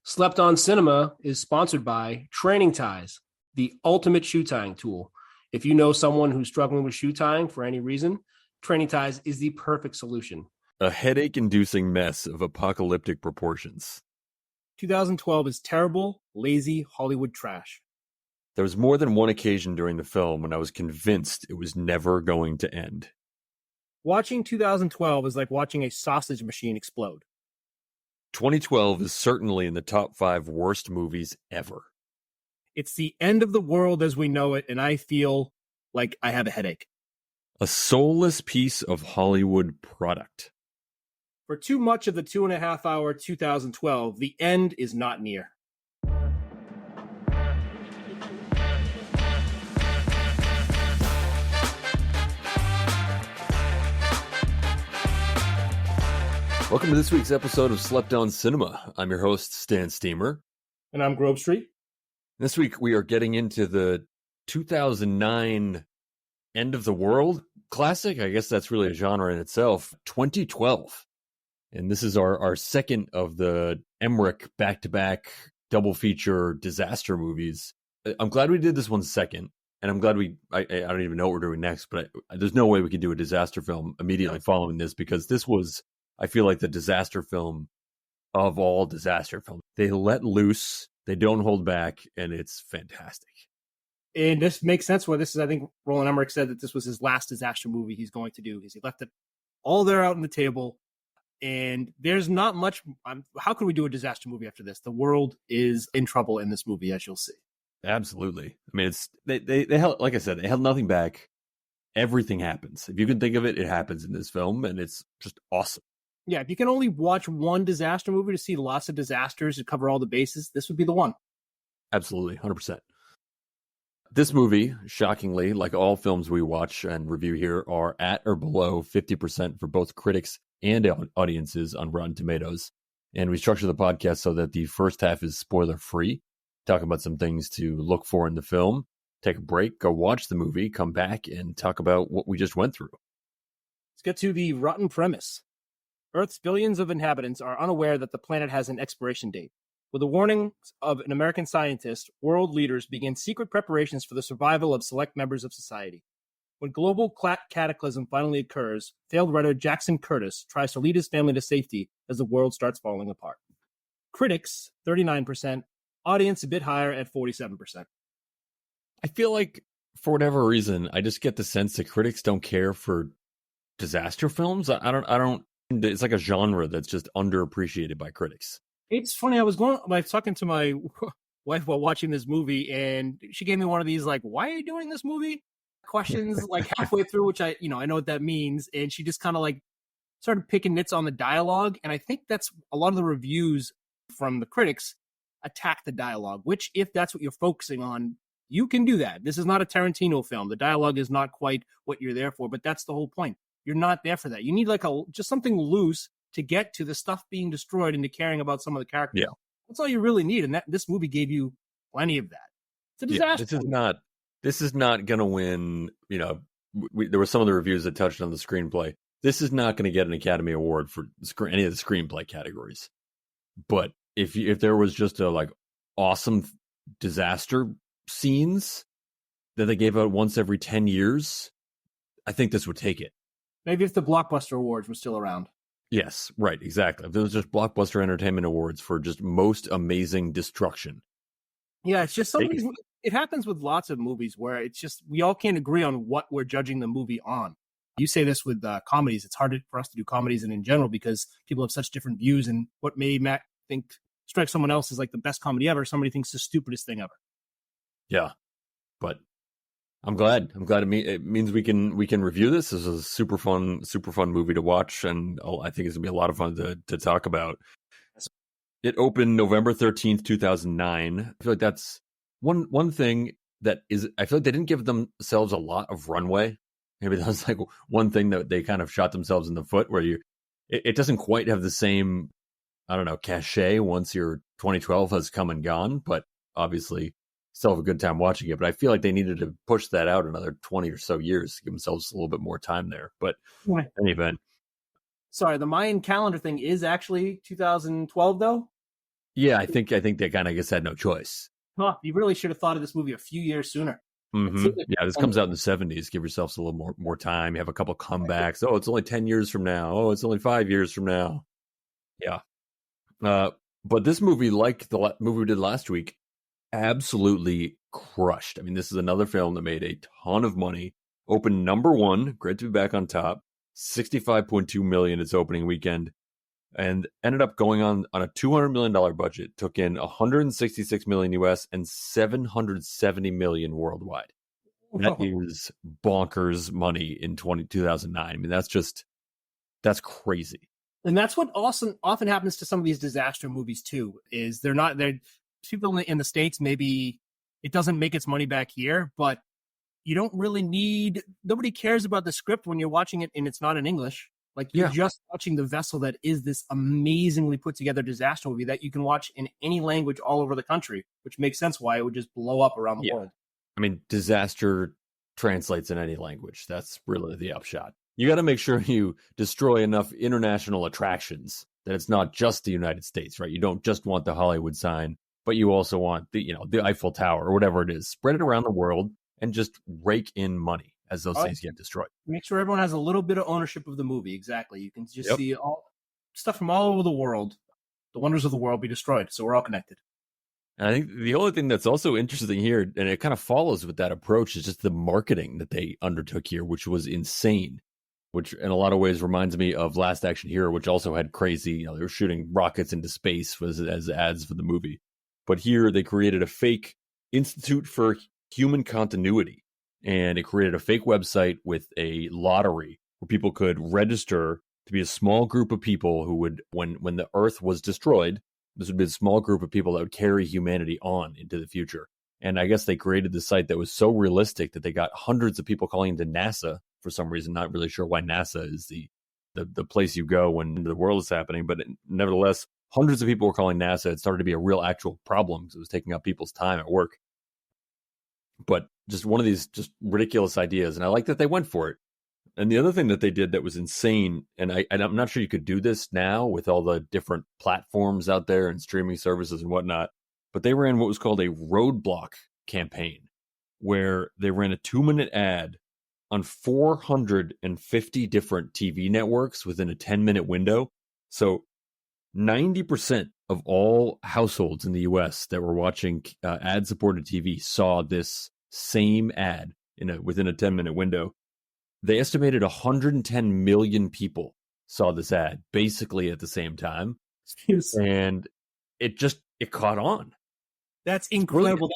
Slept on Cinema is sponsored by Training Ties, the ultimate shoe tying tool. If you know someone who's struggling with shoe tying for any reason, Training Ties is the perfect solution. A headache-inducing mess of apocalyptic proportions. 2012 is terrible, lazy Hollywood trash. There was more than one occasion during the film when I was convinced it was never going to end. Watching 2012 is like watching a sausage machine explode. 2012 is certainly in the top 5 worst movies ever. It's the end of the world as we know it, and I feel like I have a headache. A soulless piece of Hollywood product. For too much of the 2.5-hour 2012, the end is not near. Welcome to this week's episode of Slept on Cinema. I'm your host, Stan Steamer. And I'm Grove Street. This week we are getting into the 2009 end of the world classic. I guess that's really a genre in itself. 2012. And this is our second of the Emmerich back-to-back double feature disaster movies. I'm glad we did this one second. And I'm glad I don't even know what we're doing next, but there's no way we could do a disaster film immediately following this, because this was, I feel like, the disaster film of all disaster films. They let loose, they don't hold back, and it's fantastic. And this makes sense why this is, I think Roland Emmerich said that this was his last disaster movie he's going to do, because he left it all there out on the table. And there's not much, how could we do a disaster movie after this? The world is in trouble in this movie, as you'll see. Absolutely. I mean, it's they held, like I said, they held nothing back. Everything happens. If you can think of it, it happens in this film, and it's just awesome. Yeah, if you can only watch one disaster movie to see lots of disasters to cover all the bases, this would be the one. Absolutely, 100%. This movie, shockingly, like all films we watch and review here, are at or below 50% for both critics and audiences on Rotten Tomatoes. And we structure the podcast so that the first half is spoiler-free, talk about some things to look for in the film, take a break, go watch the movie, come back, and talk about what we just went through. Let's get to the rotten premise. Earth's billions of inhabitants are unaware that the planet has an expiration date. With the warnings of an American scientist, world leaders begin secret preparations for the survival of select members of society. When global cataclysm finally occurs, failed writer Jackson Curtis tries to lead his family to safety as the world starts falling apart. Critics, 39%. Audience a bit higher at 47%. I feel like, for whatever reason, I just get the sense that critics don't care for disaster films. I don't. It's like a genre that's just underappreciated by critics. It's funny. I was talking to my wife while watching this movie, and she gave me one of these, like, why are you doing this movie? Questions like halfway through, which I know what that means. And she just kind of like started picking nits on the dialogue. And I think that's a lot of the reviews from the critics attack the dialogue, which, if that's what you're focusing on, you can do that. This is not a Tarantino film. The dialogue is not quite what you're there for, but that's the whole point. You're not there for that. You need like just something loose to get to the stuff being destroyed and to caring about some of the characters. Yeah. That's all you really need. And this movie gave you plenty of that. It's a disaster. Yeah, this is not going to win. There were some of the reviews that touched on the screenplay. This is not going to get an Academy Award for any of the screenplay categories. But if there was just a like awesome disaster scenes that they gave out once every 10 years, I think this would take it. Maybe if the Blockbuster Awards were still around. Yes, right, exactly. If there was just Blockbuster Entertainment Awards for just most amazing destruction. Yeah, it's just something. It happens with lots of movies where it's just we all can't agree on what we're judging the movie on. You say this with comedies. It's hard for us to do comedies and in general because people have such different views, and what may think strike someone else as like the best comedy ever, somebody thinks the stupidest thing ever. Yeah, but I'm glad it means we can review this. This is a super fun movie to watch, and I think it's gonna be a lot of fun to talk about. It opened November 13th, 2009. I feel like that's one thing that is, I feel like they didn't give themselves a lot of runway. Maybe that was like one thing that they kind of shot themselves in the foot, where it doesn't quite have the same, I don't know, cachet once your 2012 has come and gone, but obviously still have a good time watching it. But I feel like they needed to push that out another 20 or so years to give themselves a little bit more time there. But in any event. Sorry, the Mayan calendar thing is actually 2012, though? Yeah, I think they kind of just had no choice. Huh, you really should have thought of this movie a few years sooner. Yeah, this comes out in the 70s. Give yourselves a little more time. You have a couple comebacks. Oh, it's only 10 years from now. Oh, it's only 5 years from now. Yeah. But this movie, like the movie we did last week, absolutely crushed. I mean, this is another film that made a ton of money. Opened number one. Great to be back on top. 65.2 million its opening weekend. And ended up going on a $200 million budget, took in 166 million US and 770 million worldwide. That is bonkers money in 2009. I mean, that's crazy. And that's what often happens to some of these disaster movies too, is they're people in the States, maybe it doesn't make its money back here, but you don't really nobody cares about the script when you're watching it and it's not in English. Like you're just watching the vessel that is this amazingly put together disaster movie that you can watch in any language all over the country, which makes sense why it would just blow up around the world. I mean, disaster translates in any language. That's really the upshot. You got to make sure you destroy enough international attractions that it's not just the United States, right? You don't just want the Hollywood sign, but you also want the Eiffel Tower or whatever it is. Spread it around the world and just rake in money as those things get destroyed. Make sure everyone has a little bit of ownership of the movie. Exactly. You can just see all stuff from all over the world. The wonders of the world be destroyed. So we're all connected. And I think the only thing that's also interesting here, and it kind of follows with that approach, is just the marketing that they undertook here, which was insane, which in a lot of ways reminds me of Last Action Hero, which also had crazy, they were shooting rockets into space as ads for the movie. But here they created a fake Institute for Human Continuity. And it created a fake website with a lottery where people could register to be a small group of people who would, when the Earth was destroyed, this would be a small group of people that would carry humanity on into the future. And I guess they created the site that was so realistic that they got hundreds of people calling into NASA for some reason. Not really sure why NASA is the place you go when the world is happening. But nevertheless, hundreds of people were calling NASA. It started to be a real actual problem because it was taking up people's time at work. But just one of these just ridiculous ideas. And I like that they went for it. And the other thing that they did that was insane, and I'm not sure you could do this now with all the different platforms out there and streaming services and whatnot, but they ran what was called a roadblock campaign, where they ran a 2-minute ad on 450 different TV networks within a 10-minute window. So 90% of all households in the US that were watching ad-supported TV saw this same ad within a 10-minute window. They estimated 110 million people saw this ad basically at the same time. And it caught on. That's incredible.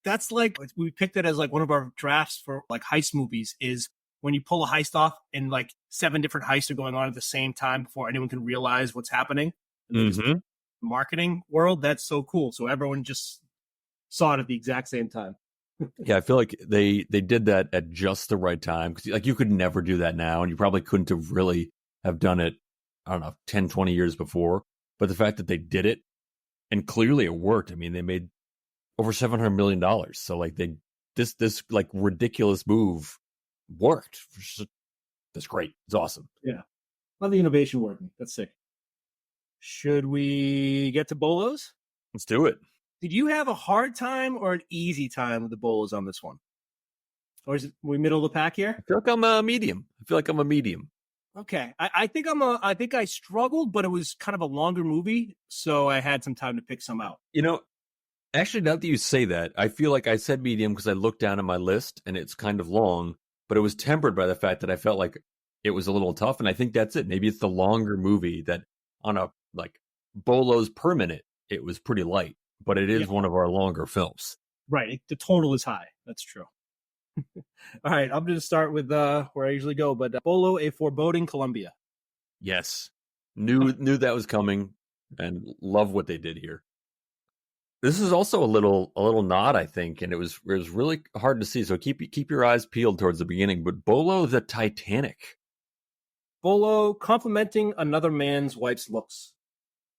That's like, we picked it as like one of our drafts for like heist movies, is when you pull a heist off and like 7 different heists are going on at the same time before anyone can realize what's happening. Marketing world, that's so cool. So everyone just saw it at the exact same time. Yeah, I feel like they did that at just the right time. Because like you could never do that now, and you probably couldn't have really have done it, I don't know, 10, 20 years before. But the fact that they did it, and clearly it worked. I mean, they made over $700 million. So like this like ridiculous move worked. That's great. It's awesome. Yeah. Love the innovation working. That's sick. Should we get to BOLOs? Let's do it. Did you have a hard time or an easy time with the BOLOs on this one? Or is it we middle of the pack here? I feel like I'm a medium. Okay. I think I struggled, but it was kind of a longer movie, so I had some time to pick some out. Actually, now that you say that, I feel like I said medium because I looked down at my list and it's kind of long, but it was tempered by the fact that I felt like it was a little tough, and I think that's it. Maybe it's the longer movie that on a like BOLOs per minute, it was pretty light, but it is one of our longer films. Right. The total is high. That's true. All right. I'm going to start with where I usually go, but BOLO, A Foreboding Columbia. Yes. Knew that was coming and love what they did here. This is also a little nod, I think, and it was really hard to see. So keep your eyes peeled towards the beginning. But BOLO the Titanic. BOLO complimenting another man's wife's looks.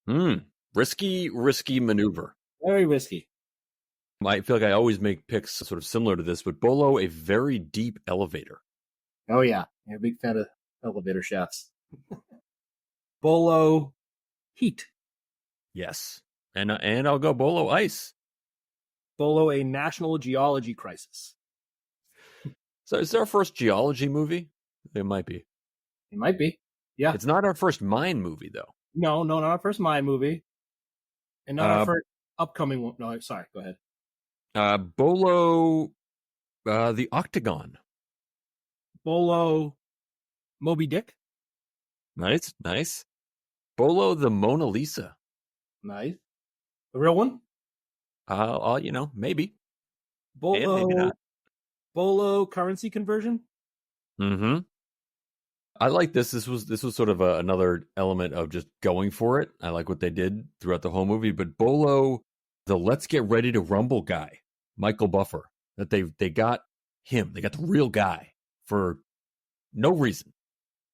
Risky maneuver. Very risky. I feel like I always make picks sort of similar to this, but BOLO, a very deep elevator. Oh, yeah. You're a big fan of elevator shafts. BOLO, Heat. Yes. And I'll go Bolo Ice. BOLO, a national geology crisis. So is there our first geology movie? It might be. It might be. Yeah. It's not our first mine movie, though. No, not our first mine movie. And not our first upcoming one. No, sorry, go ahead. Bolo, the Octagon. BOLO, Moby Dick. Nice. Bolo, the Mona Lisa. Nice. The real one? Maybe. BOLO, And maybe not. BOLO currency conversion. Mm-hmm. I like this. This was sort of another element of just going for it. I like what they did throughout the whole movie. But Bolo, the let's get ready to rumble guy, Michael Buffer, that they got him. They got the real guy for no reason.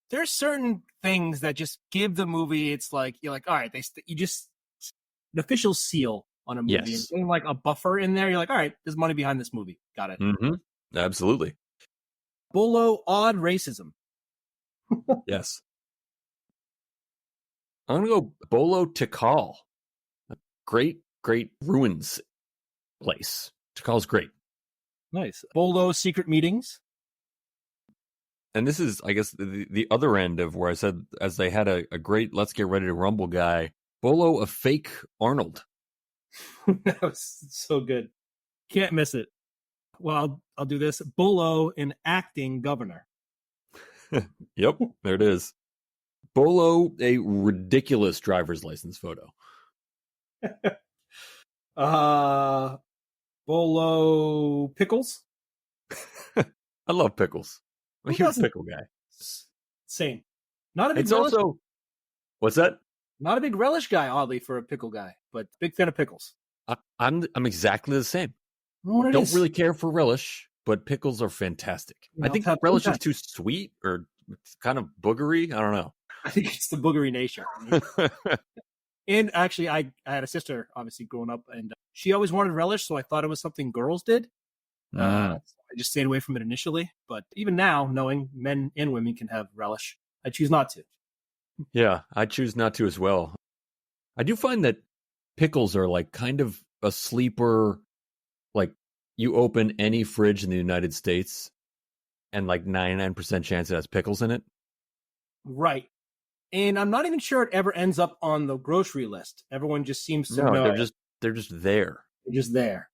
There's certain things that just give the movie. It's like you're like, all right, you just an official seal on a movie. Yes. And like a buffer in there. You're like, all right, there's money behind this movie. Got it. Mm-hmm. Absolutely. BOLO, odd racism. Yes. I'm gonna go Bolo Tikal. A great ruins place. Tikal's great. Nice. BOLO, secret meetings. And this is, I guess, the other end of where I said, as they had a great let's get ready to rumble guy, Bolo, a fake Arnold. That was so good. Can't miss it. Well, I'll do this. BOLO, an acting governor. Yep, there it is. Bolo, a ridiculous driver's license photo. BOLO, pickles. I love pickles. I'm a Who huge doesn't? pickle guy. Same. Not a big It's relish. also, what's that? Not a big relish guy, oddly, for a pickle guy, but big fan of pickles. I'm exactly the same. What it Don't is. really care for relish, but pickles are fantastic. I think relish is too sweet or it's kind of boogery. I don't know. I think it's the boogery nature. And actually, I had a sister, obviously, growing up, and she always wanted relish, so I thought it was something girls did. So I just stayed away from it initially. But even now, knowing men and women can have relish, I choose not to. Yeah, I choose not to as well. I do find that pickles are like kind of a sleeper. Like you open any fridge in the United States and like 99% chance it has pickles in it. Right. And I'm not even sure it ever ends up on the grocery list. Everyone just seems to know. They're just there. They're just there.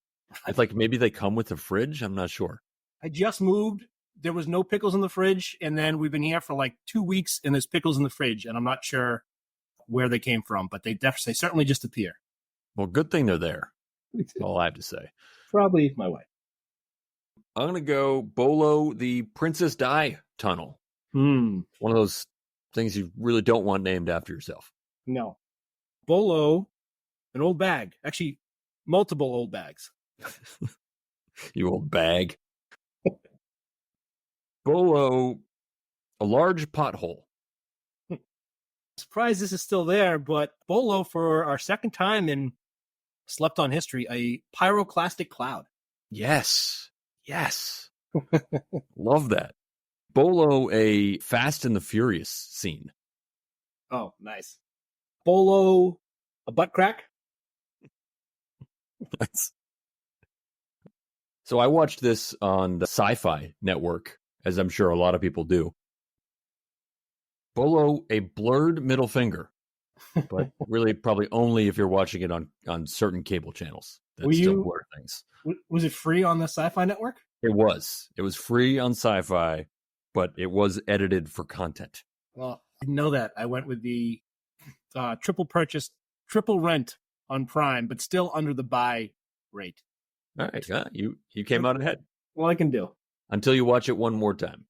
It's like maybe they come with a fridge. I'm not sure. I just moved. There was no pickles in the fridge. And then we've been here for like 2 weeks and there's pickles in the fridge. And I'm not sure where they came from, but they certainly just appear. Well, good thing they're there. That's all I have to say. Probably my wife. I'm going to go Bolo, the Princess Di tunnel. One of those things you really don't want named after yourself. No. BOLO, an old bag. Actually, multiple old bags. You old bag. Bolo, a large pothole. Surprised this is still there, but BOLO, for our second time in Slept On History, a pyroclastic cloud. Yes. Love that. Bolo, a Fast and the Furious scene. Oh, nice. BOLO, a butt crack. So I watched this on the Sci-Fi Network, as I'm sure a lot of people do. Bolo, a blurred middle finger, but really probably only if you're watching it on certain cable channels that still blur things. Was it free on the Sci-Fi Network? It was. It was free on Sci-Fi, but it was edited for content. Well, I didn't know that. I went with the triple purchase, triple rent on Prime, but still under the buy rate. All right, you came out ahead. All I can do. Until you watch it one more time.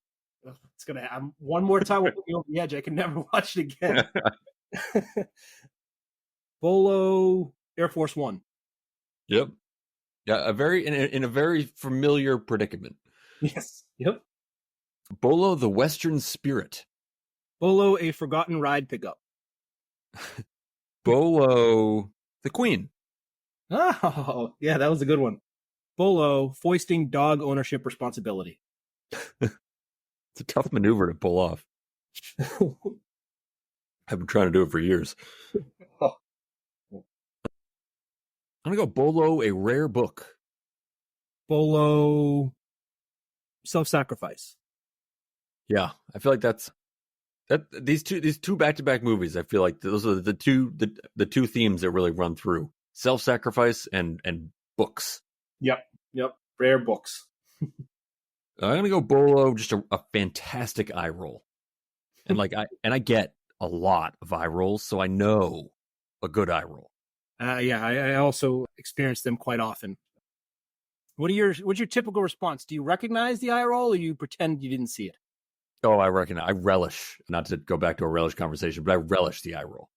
It's gonna happen one more time. Will put me over the edge. I can never watch it again. BOLO, Air Force One. Yep. Yeah, in a very familiar predicament. Yes. Yep. Bolo, the Western Spirit. BOLO, a forgotten ride pickup. Bolo, the Queen. Oh, yeah, that was a good one. BOLO, foisting dog ownership responsibility. It's a tough maneuver to pull off. I've been trying to do it for years. I'm going to go BOLO, a rare book. BOLO, self-sacrifice. Yeah, I feel like these two back-to-back movies. I feel like those are the two themes that really run through: self-sacrifice and books. Yep. Rare books. I'm gonna go BOLO, just a fantastic eye roll, and I get a lot of eye rolls, so I know a good eye roll. I also experience them quite often. What's your typical response? Do you recognize the eye roll, or you pretend you didn't see it? Oh, I relish, not to go back to a relish conversation, but I relish the eye roll.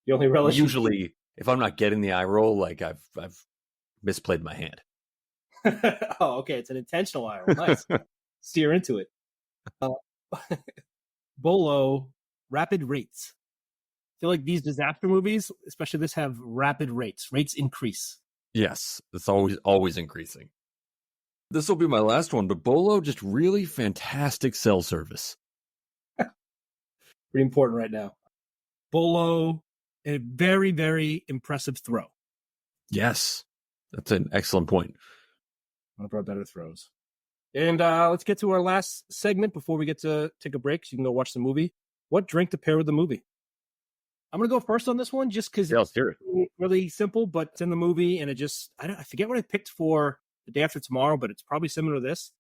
You only relish. Usually, if I'm not getting the eye roll, like I've misplayed my hand. Oh, okay. It's an intentional eye roll. Nice. Steer into it. BOLO, rapid rates. I feel like these disaster movies, especially this, have rapid rates. Rates increase. Yes, it's always increasing. This will be my last one, but BOLO, just really fantastic cell service. Pretty important right now. BOLO, a very, very impressive throw. Yes, that's an excellent point. One of our better throws. And let's get to our last segment before we get to take a break so you can go watch the movie. What drink to pair with the movie? I'm going to go first on this one just because let's hear it. It's really simple, but it's in the movie, and I forget what I picked for The Day After Tomorrow, but it's probably similar to this.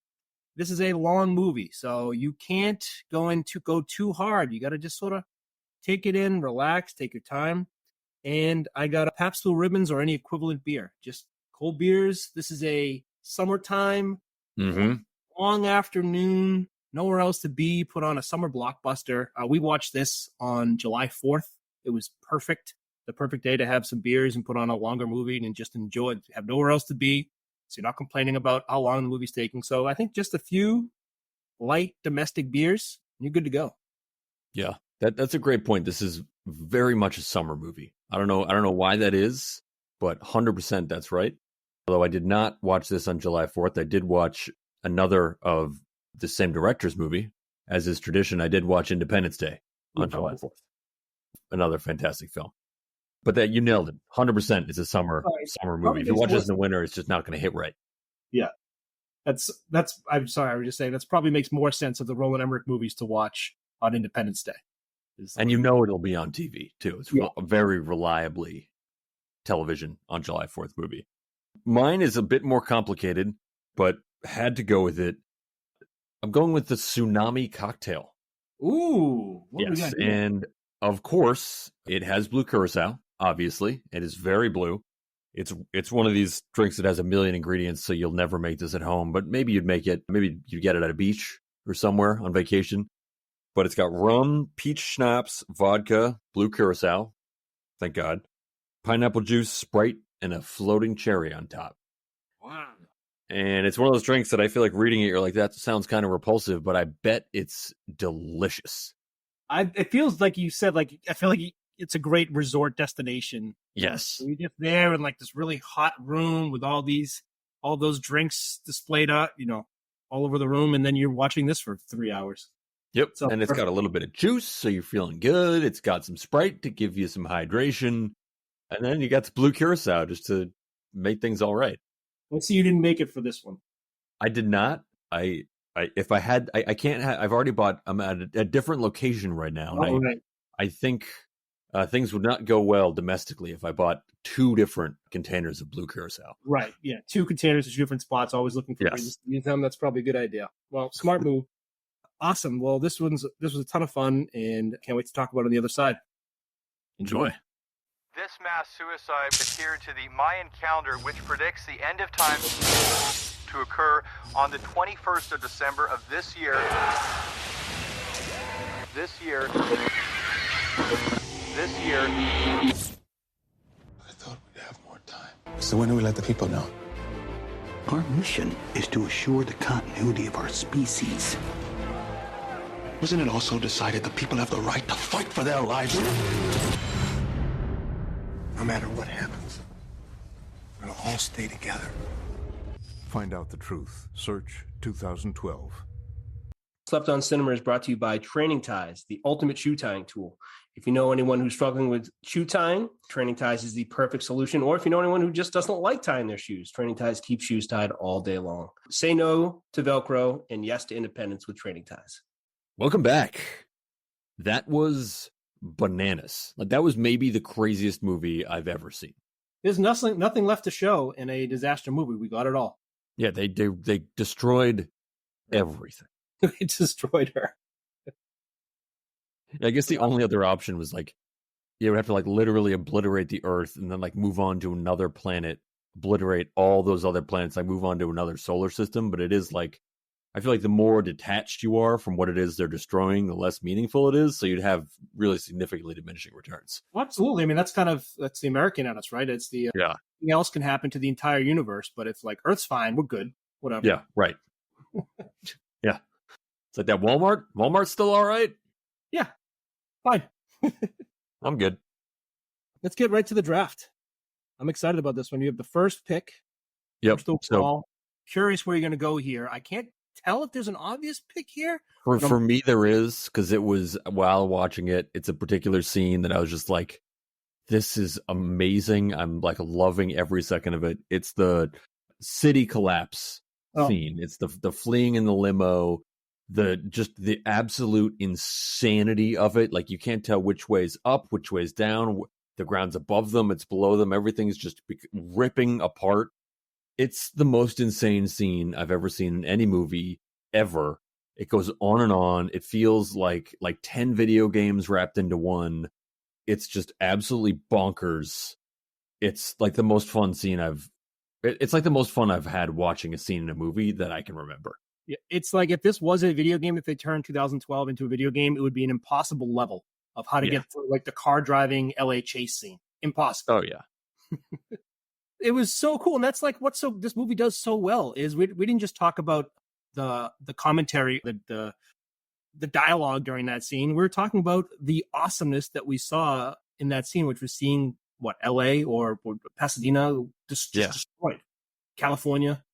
This is a long movie, so you can't go too hard. You got to just sort of take it in, relax, take your time. And I got a Pabst Blue Ribbons or any equivalent beer, just cold beers. This is a summertime, long afternoon, nowhere else to be, put on a summer blockbuster. We watched this on July 4th. It was perfect. The perfect day to have some beers and put on a longer movie and just enjoy it. Have nowhere else to be, so you're not complaining about how long the movie's taking. So I think just a few light domestic beers, and you're good to go. Yeah, that's a great point. This is very much a summer movie. I don't know why that is, but 100% that's right. Although I did not watch this on July 4th, I did watch another of the same director's movie. As is tradition, I did watch Independence Day on July 4th. Another fantastic film. But that you nailed it. 100% is a summer movie. If you watch this in the winter, it's just not going to hit right. Yeah. That's I'm sorry, I was just saying that's probably makes more sense of the Roland Emmerich movies to watch on Independence Day. And you know it'll be on TV too. It's very reliably television on July 4th movie. Mine is a bit more complicated, but had to go with it. I'm going with the Tsunami Cocktail. Ooh. Yes, and of course, it has blue curacao, obviously. It is very blue. It's one of these drinks that has a million ingredients, so you'll never make this at home, but maybe you'd make it. Maybe you get it at a beach or somewhere on vacation. But it's got rum, peach schnapps, vodka, blue curacao, thank God, pineapple juice, Sprite, and a floating cherry on top. Wow. And it's one of those drinks that I feel like reading it, you're like, that sounds kind of repulsive, but I bet it's delicious. It feels like you said, like, I feel like it's a great resort destination. Yes. You're just there in like this really hot room with all those drinks displayed up, all over the room. And then you're watching this for 3 hours. Yep. So and it's got a little bit of juice, so you're feeling good. It's got some Sprite to give you some hydration. And then you got the blue curacao just to make things all right. Let's see, you didn't make it for this one. I did not. If I had, I can't have, I've already bought, I'm at a different location right now. And right. I think things would not go well domestically if I bought 2 different containers of blue curacao. Right. Yeah. 2 containers at 2 different spots, always looking for reasons to use them. That's probably a good idea. Well, smart move. Awesome. Well, this was a ton of fun, and can't wait to talk about it on the other side. Enjoy. This mass suicide adhered to the Mayan calendar, which predicts the end of time to occur on the 21st of December of this year. I thought we'd have more time. So when do we let the people know? Our mission is to assure the continuity of our species. Wasn't it also decided the people have the right to fight for their lives? No matter what happens, we'll all stay together. Find out the truth. Search 2012. Slept on Cinema is brought to you by Training Ties, the ultimate shoe tying tool. If you know anyone who's struggling with shoe tying, Training Ties is the perfect solution. Or if you know anyone who just doesn't like tying their shoes, Training Ties keeps shoes tied all day long. Say no to Velcro and yes to independence with Training Ties. Welcome back. That was bananas. Like, that was maybe the craziest movie I've ever seen. There's nothing left to show in a disaster movie. We got it all. Yeah, they destroyed everything. They destroyed her. I guess the only other option was like, you would have to like literally obliterate the Earth and then like move on to another planet, obliterate all those other planets, like move on to another solar system. But it is like, I feel like the more detached you are from what it is they're destroying, the less meaningful it is. So you'd have really significantly diminishing returns. Well, absolutely. I mean, that's the American in us, right? It's the yeah. Anything else can happen to the entire universe, but if like Earth's fine, we're good. Whatever. Yeah, right. Yeah. It's like that Walmart. Walmart's still all right. Yeah, fine. I'm good. Let's get right to the draft. I'm excited about this one. You have the first pick. Yep. So curious where you're going to go here. I can't tell if there's an obvious pick here. For me, there is, because it was, while watching it, it's a particular scene that I was just like, this is amazing. I'm like loving every second of it. It's the city collapse scene. It's the fleeing in the limo, the absolute insanity of it. Like, you can't tell which way's up, which way's down. The ground's above them, it's below them. Everything's just ripping apart. It's the most insane scene I've ever seen in any movie ever. It goes on and on. It feels like 10 video games wrapped into one. It's just absolutely bonkers. It's like the most fun scene it's like the most fun I've had watching a scene in a movie that I can remember. Yeah, it's like if this was a video game, if they turned 2012 into a video game, it would be an impossible level of how to get through like the car driving LA chase scene. Impossible. Oh yeah. It was so cool. And that's like this movie does so well is we didn't just talk about the commentary, the dialogue during that scene. We were talking about the awesomeness that we saw in that scene, which was seeing LA or Pasadena just destroyed. California,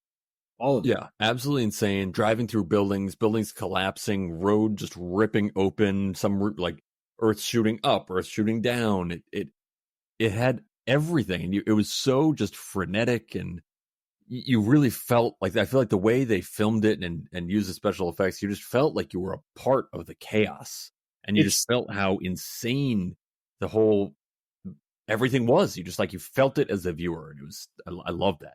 all of it. Yeah, absolutely insane. Driving through buildings collapsing, road just ripping open, some like earth shooting up, earth shooting down. It had everything, and it was so just frenetic, and you really felt like, I feel like the way they filmed it and used the special effects, you just felt like you were a part of the chaos, and you just felt how insane the whole everything was. You felt it as a viewer, and it was, I love that.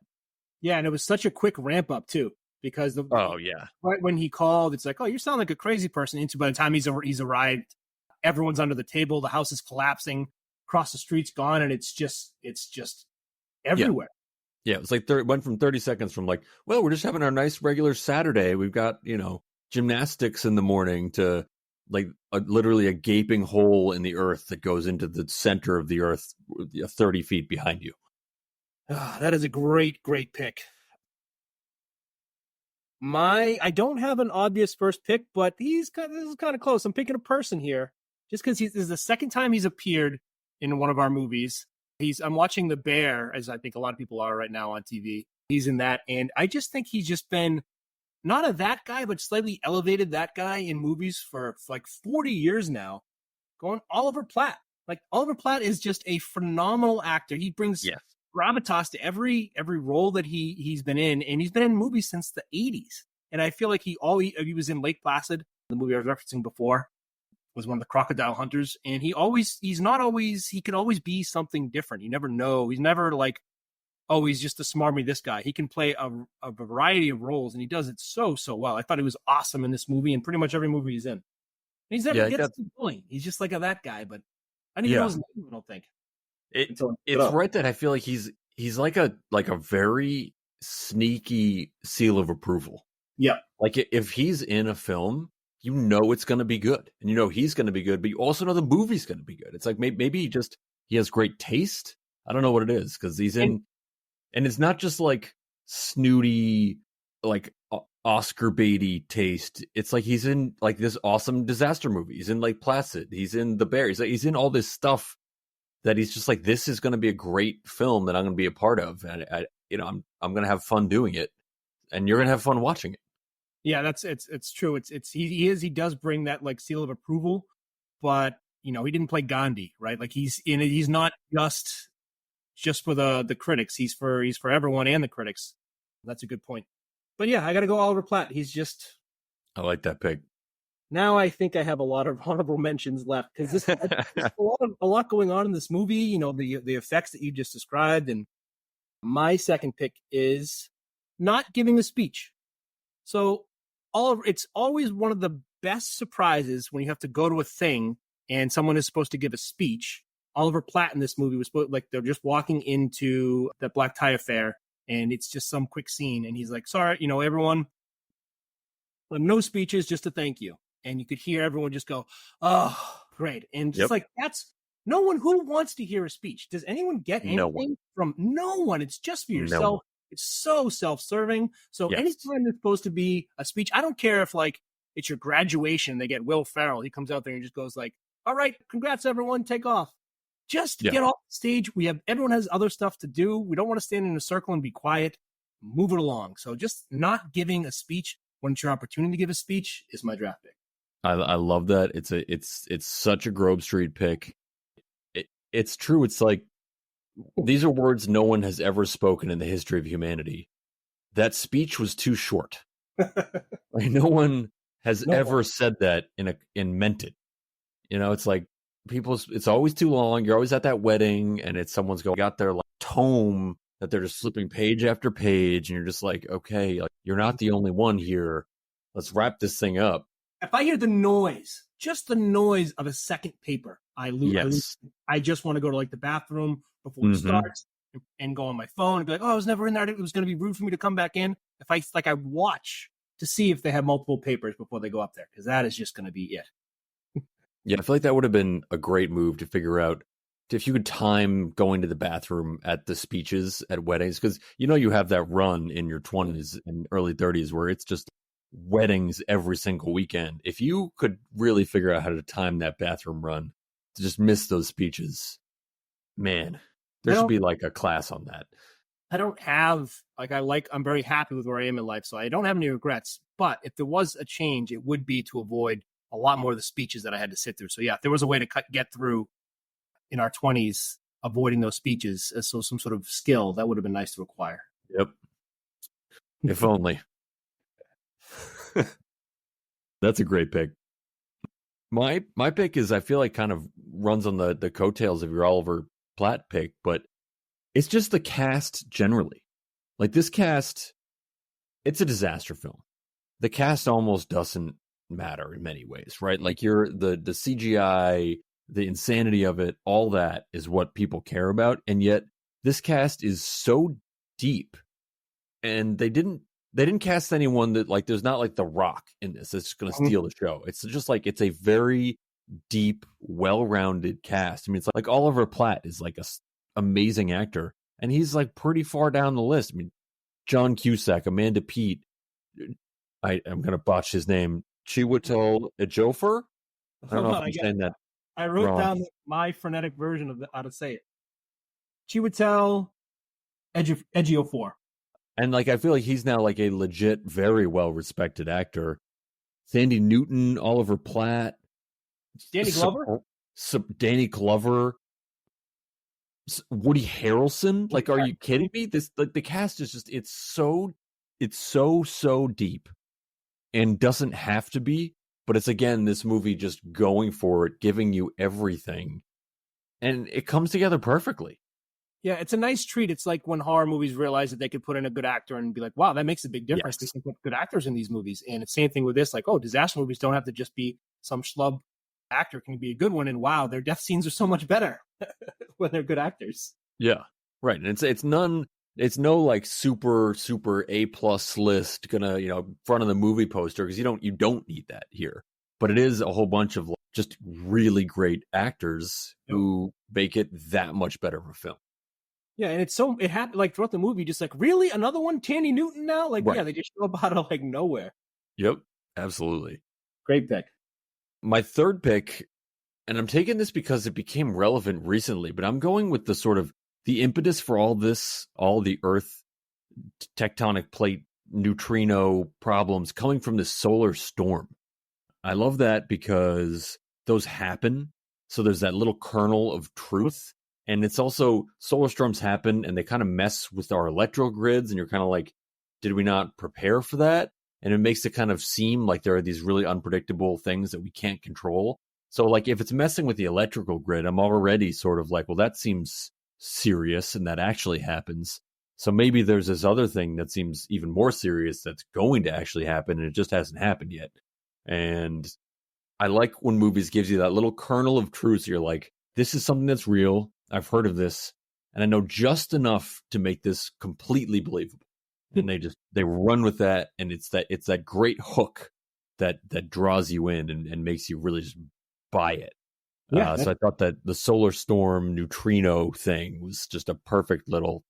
Yeah, and it was such a quick ramp up too, because right when he called, it's like, oh, you sound like a crazy person. Into by the time he's arrived, everyone's under the table, the house is collapsing, across the street's gone, and it's just everywhere. Yeah, it was like it went from 30 seconds from like, well, we're just having our nice regular Saturday. We've got, gymnastics in the morning, to like literally a gaping hole in the earth that goes into the center of the earth 30 feet behind you. That is a great, great pick. I don't have an obvious first pick, but this is kind of close. I'm picking a person here just because this is the second time he's appeared in one of our movies. I'm watching The Bear, as I think a lot of people are right now on TV. He's in that, and I just think he's just been not that guy, but slightly elevated that guy in movies for like 40 years now. Going Oliver Platt. Like, Oliver Platt is just a phenomenal actor. He brings gravitas to every role that he's been in, and he's been in movies since the 80s. And I feel like he was in Lake Placid, the movie I was referencing before, was one of the crocodile hunters, and he could always be something different. You never know. He's never like, oh, he's just a smarmy this guy. He can play a variety of roles, and he does it so well. I thought he was awesome in this movie and pretty much every movie he's in. And he's never gets too bullying. He's just like that guy, but I didn't even know his name, I don't think. It's right that I feel like he's like a very sneaky seal of approval. Yeah. Like, if he's in a film, it's going to be good, and he's going to be good, but you also know the movie's going to be good. It's like maybe he has great taste. I don't know what it is, because he's in, and it's not just like snooty, like Oscar baity taste. It's like he's in like this awesome disaster movie. He's in Lake Placid. He's in The Bear. He's in all this stuff that he's just like, this is going to be a great film that I'm going to be a part of, and I'm going to have fun doing it, and you're going to have fun watching it. Yeah, it's true. He does bring that like seal of approval, but he didn't play Gandhi, right? Like he's not just for the critics. He's for everyone and the critics. That's a good point. But yeah, I got to go Oliver Platt. I like that pick. Now I think I have a lot of honorable mentions left because there's a lot going on in this movie. The effects that you just described, and my second pick is not giving a speech. So it's always one of the best surprises when you have to go to a thing and someone is supposed to give a speech. Oliver Platt in this movie was they're just walking into the black tie affair, and it's just some quick scene, and he's like, "Sorry, everyone, no speeches, just a thank you." And you could hear everyone just go, "Oh, great!" And just that's no one who wants to hear a speech. Does anyone get anything from no one? It's just for yourself. No. It's so self-serving. So anytime there's supposed to be a speech, I don't care if like it's your graduation, they get Will Ferrell. He comes out there and just goes like, "All right, congrats everyone, take off." Just get off the stage. Everyone has other stuff to do. We don't want to stand in a circle and be quiet. Move it along. So just not giving a speech when it's your opportunity to give a speech is my draft pick. I love that. It's such a Grove Street pick. It's true. It's like these are words no one has ever spoken in the history of humanity. That speech was too short. Like no one has ever said that and meant it. It's like it's always too long. You're always at that wedding and it's someone's got their like tome that they're just flipping page after page. And you're just like, okay, like, you're not the only one here. Let's wrap this thing up. If I hear the noise, just the noise of a second paper, I lose. I just want to go to like the bathroom before it starts and go on my phone and be like, "Oh, I was never in there. It was going to be rude for me to come back in." If I watch to see if they have multiple papers before they go up there, because that is just going to be it. Yeah, I feel like that would have been a great move to figure out if you could time going to the bathroom at the speeches at weddings, because you have that run in your 20s and early 30s where it's just weddings every single weekend. If you could really figure out how to time that bathroom run to just miss those speeches, man, there should be like a class on that. I don't have I'm very happy with where I am in life, so I don't have any regrets. But if there was a change, it would be to avoid a lot more of the speeches that I had to sit through. So yeah, if there was a way to get through in our 20s, avoiding those speeches, so some sort of skill, that would have been nice to acquire. Yep. If only. That's a great pick. My pick is, I feel like, kind of runs on the coattails of your Oliver Platt pick, but it's just the cast generally. Like this cast, it's a disaster film. The cast almost doesn't matter in many ways, right? Like the CGI, the insanity of it, all that is what people care about. And yet this cast is so deep, and they didn't cast anyone that, like, there's not like The Rock in this that's going to steal the show. It's just like, it's a very deep, well-rounded cast. I mean, it's like Oliver Platt is like a amazing actor, and he's like pretty far down the list. I mean, John Cusack, Amanda Peet, I'm going to botch his name, Chiwetel Ejiofor. I don't know if I'm saying that. I wrote down my phonetic version of how to say it. Chiwetel Ejiofor. And like, I feel like he's now like a legit, very well-respected actor. Sandy Newton, Oliver Platt, Danny Glover, Woody Harrelson. Like, are you kidding me? This, like, the cast is just, it's so deep, and doesn't have to be. But it's, again, this movie just going for it, giving you everything, and it comes together perfectly. Yeah, it's a nice treat. It's like when horror movies realize that they could put in a good actor and be like, wow, that makes a big difference. Yes. They can put good actors in these movies. And it's the same thing with this. Like, oh, disaster movies don't have to just be some schlub actor, can be a good one. And wow, their death scenes are so much better when they're good actors. Yeah, right. And it's no like super A+ list gonna, front of the movie poster, because you don't need that here. But it is a whole bunch of just really great actors who make it that much better of a film. Yeah, and it happened like throughout the movie, just like, really? Another one? Tandy Newton now? Like, right. Yeah, they just show up out of like nowhere. Yep, absolutely. Great pick. My third pick, and I'm taking this because it became relevant recently, but I'm going with the sort of the impetus for all the Earth tectonic plate neutrino problems coming from this solar storm. I love that because those happen. So there's that little kernel of truth. And it's also solar storms happen and they kind of mess with our electrical grids. And you're kind of like, did we not prepare for that? And it makes it kind of seem like there are these really unpredictable things that we can't control. So like if it's messing with the electrical grid, I'm already sort of like, well, that seems serious and that actually happens. So maybe there's this other thing that seems even more serious that's going to actually happen and it just hasn't happened yet. And I like when movies gives you that little kernel of truth. You're like, this is something that's real. I've heard of this and I know just enough to make this completely believable. And they run with that. And it's that great hook that draws you in and makes you really just buy it. Yeah, so I thought that the solar storm neutrino thing was just a perfect little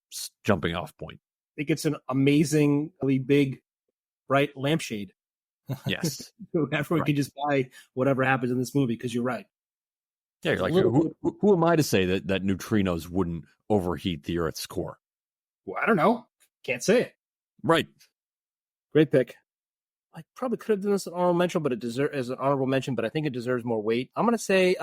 jumping off point. I think it's an amazingly big, bright lampshade. Yes. Everyone can just buy whatever happens in this movie because you're right. Yeah, you're like, who am I to say that neutrinos wouldn't overheat the Earth's core? Well, I don't know. Can't say it. Right. Great pick. I probably could have done this as an honorable mention, but it deserves as an honorable mention, but I think it deserves more weight. I'm going to say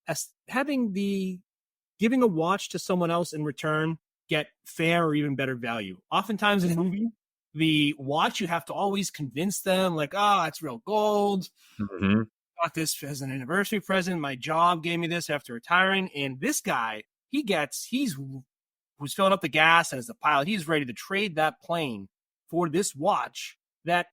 as giving a watch to someone else in return get fair or even better value. Oftentimes in a movie, the watch, you have to always convince them like, it's real gold. Mm-hmm. Got this as an anniversary present. My job gave me this after retiring. And this guy, who's filling up the gas and as a pilot, he's ready to trade that plane for this watch that,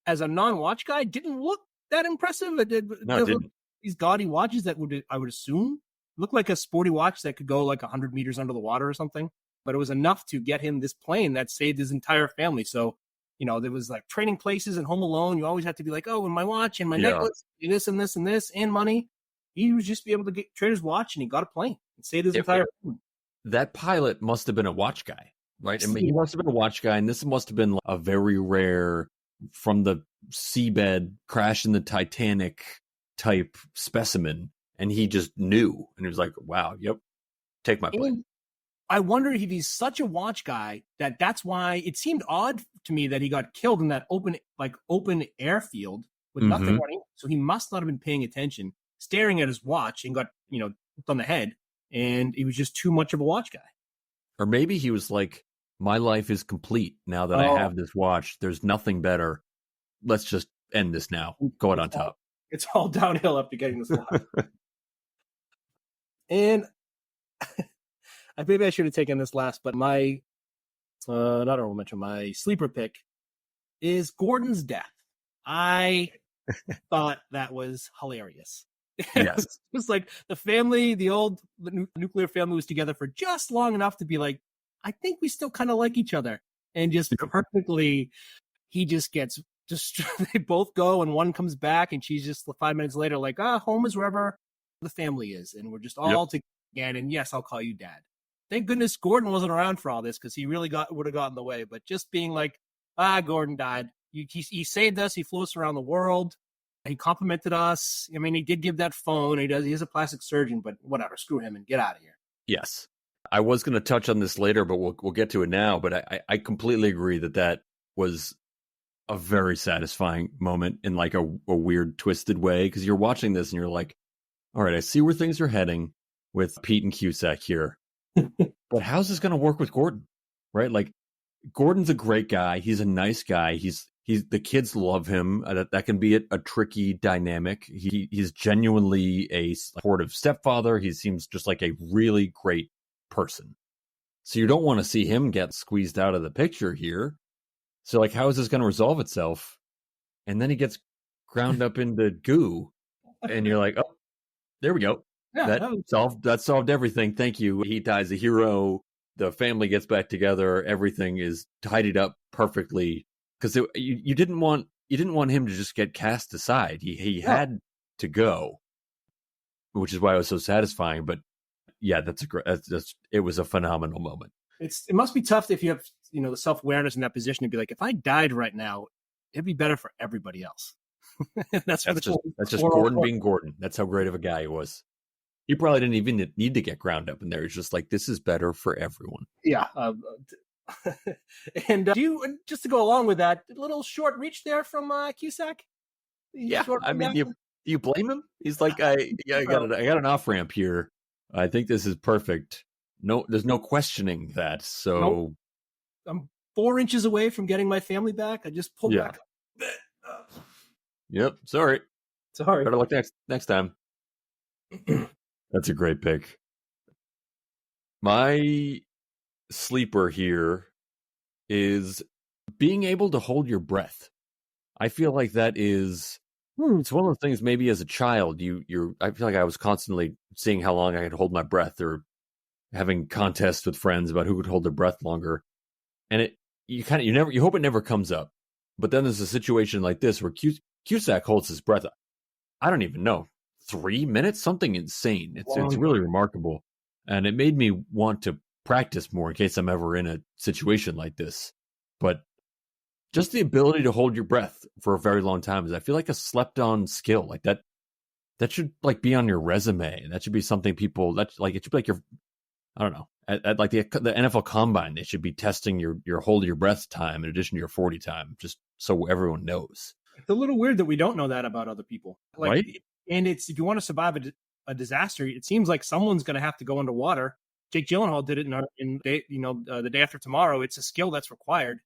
as a non-watch guy, didn't look that impressive. It didn't. These gaudy watches that I would assume look like a sporty watch that could go like 100 meters under the water or something. But it was enough to get him this plane that saved his entire family. So, there was like trading places and Home Alone. You always have to be like, and my watch and my necklace, this and this and this and money. He would just be able to trade his watch and he got a plane and saved his entire family. That pilot must have been a watch guy, right? I mean, he must have been a watch guy, and this must have been a very rare from the seabed crash in the Titanic type specimen. And he just knew. And he was like, wow, yep, take my plane. I wonder if he's such a watch guy that's why it seemed odd to me that he got killed in that open airfield with nothing running. So he must not have been paying attention, staring at his watch and got, hooked on the head. And he was just too much of a watch guy. Or maybe he was like, my life is complete now that I have this watch. There's nothing better. Let's just end this now. Go out on top. It's all downhill after getting this watch. And maybe I should have taken this last, but my, not honorable mention, my sleeper pick is Gordon's death. I thought that was hilarious. Yes. It was like the family, the nuclear family was together for just long enough to be like, I think we still kind of like each other. And just perfectly, he just gets they both go and one comes back and she's just 5 minutes later like, home is wherever the family is. And we're just all together again. And yes, I'll call you dad. Thank goodness Gordon wasn't around for all this because he really would have gotten in the way. But just being like, Gordon died. He saved us. He flew us around the world. He complimented us. I mean, he did give that phone. He is a plastic surgeon, but whatever. Screw him and get out of here. Yes. I was going to touch on this later, but we'll get to it now. But I completely agree that was a very satisfying moment in like a weird, twisted way. Because you're watching this and you're like, all right, I see where things are heading with Peet and Cusack here. But how's this going to work with Gordon? Right? Like, Gordon's a great guy. He's a nice guy. He's the kids love him. That can be a tricky dynamic. He's genuinely a supportive stepfather. He seems just like a really great person. So you don't want to see him get squeezed out of the picture here. So like, how is this going to resolve itself? And then he gets ground up into goo, and you're like, oh, there we go. Yeah, that solved everything. Thank you. He dies a hero. The family gets back together. Everything is tidied up perfectly. Because you didn't want him to just get cast aside. He had to go, which is why it was so satisfying. But yeah, it was a phenomenal moment. It must be tough if you have the self-awareness in that position to be like, if I died right now, it'd be better for everybody else. that's just Gordon being Gordon. That's how great of a guy he was. He probably didn't even need to get ground up in there. It's just like, this is better for everyone. Yeah. And do you, just to go along with that, a little short reach there from Cusack? Yeah, Short I mean, back? you blame him? He's like, I got an off ramp here. I think this is perfect. No, there's no questioning that. So Nope. I'm 4 inches away from getting my family back. I just pulled Yeah. back a bit. Yep, sorry. Sorry. Better luck next time. That's a great pick. My sleeper here is being able to hold your breath. I feel like that is it's one of those things. Maybe as a child, I feel like I was constantly seeing how long I could hold my breath, or having contests with friends about who could hold their breath longer. And you hope it never comes up. But then there's a situation like this where Cusack holds his breath. I don't even know, 3 minutes, something insane. It's really remarkable, and it made me want to practice more in case I'm ever in a situation like this. But just the ability to hold your breath for a very long time is, I feel like, a slept-on skill. Like that should like be on your resume, and that should be something people it should be like your, I don't know, at like the NFL Combine, they should be testing your hold your breath time in addition to your 40 time, just so everyone knows. It's a little weird that we don't know that about other people. Right? And it's, if you want to survive a disaster, it seems like someone's going to have to go underwater. Jake Gyllenhaal did it the Day After Tomorrow. It's a skill that's required.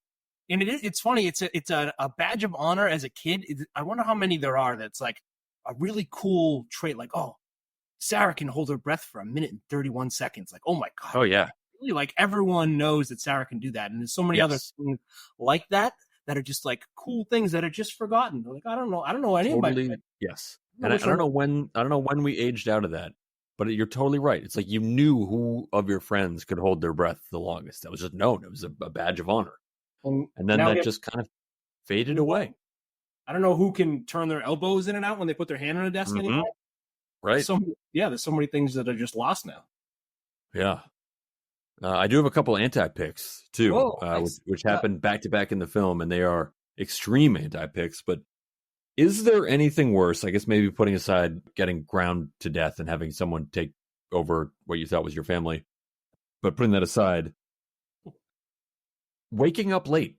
And it's funny. It's a badge of honor as a kid. I wonder how many there are that's like a really cool trait. Like, oh, Sarah can hold her breath for 1 minute and 31 seconds. Like, oh my God. Oh yeah. Really, like, everyone knows that Sarah can do that. And there's so many other things like that are just like cool things that are just forgotten. Like, I don't know any of my. Yes. And I don't know when we aged out of that, but you're totally right. It's like you knew who of your friends could hold their breath the longest. That was just known. It was a badge of honor. And then that just kind of faded away. I don't know who can turn their elbows in and out when they put their hand on a desk anymore. Right. There's so many things that are just lost now. Yeah. I do have a couple anti-picks too, which happened back to back in the film, and they are extreme anti-picks. But is there anything worse? I guess maybe putting aside getting ground to death and having someone take over what you thought was your family, but putting that aside, waking up late,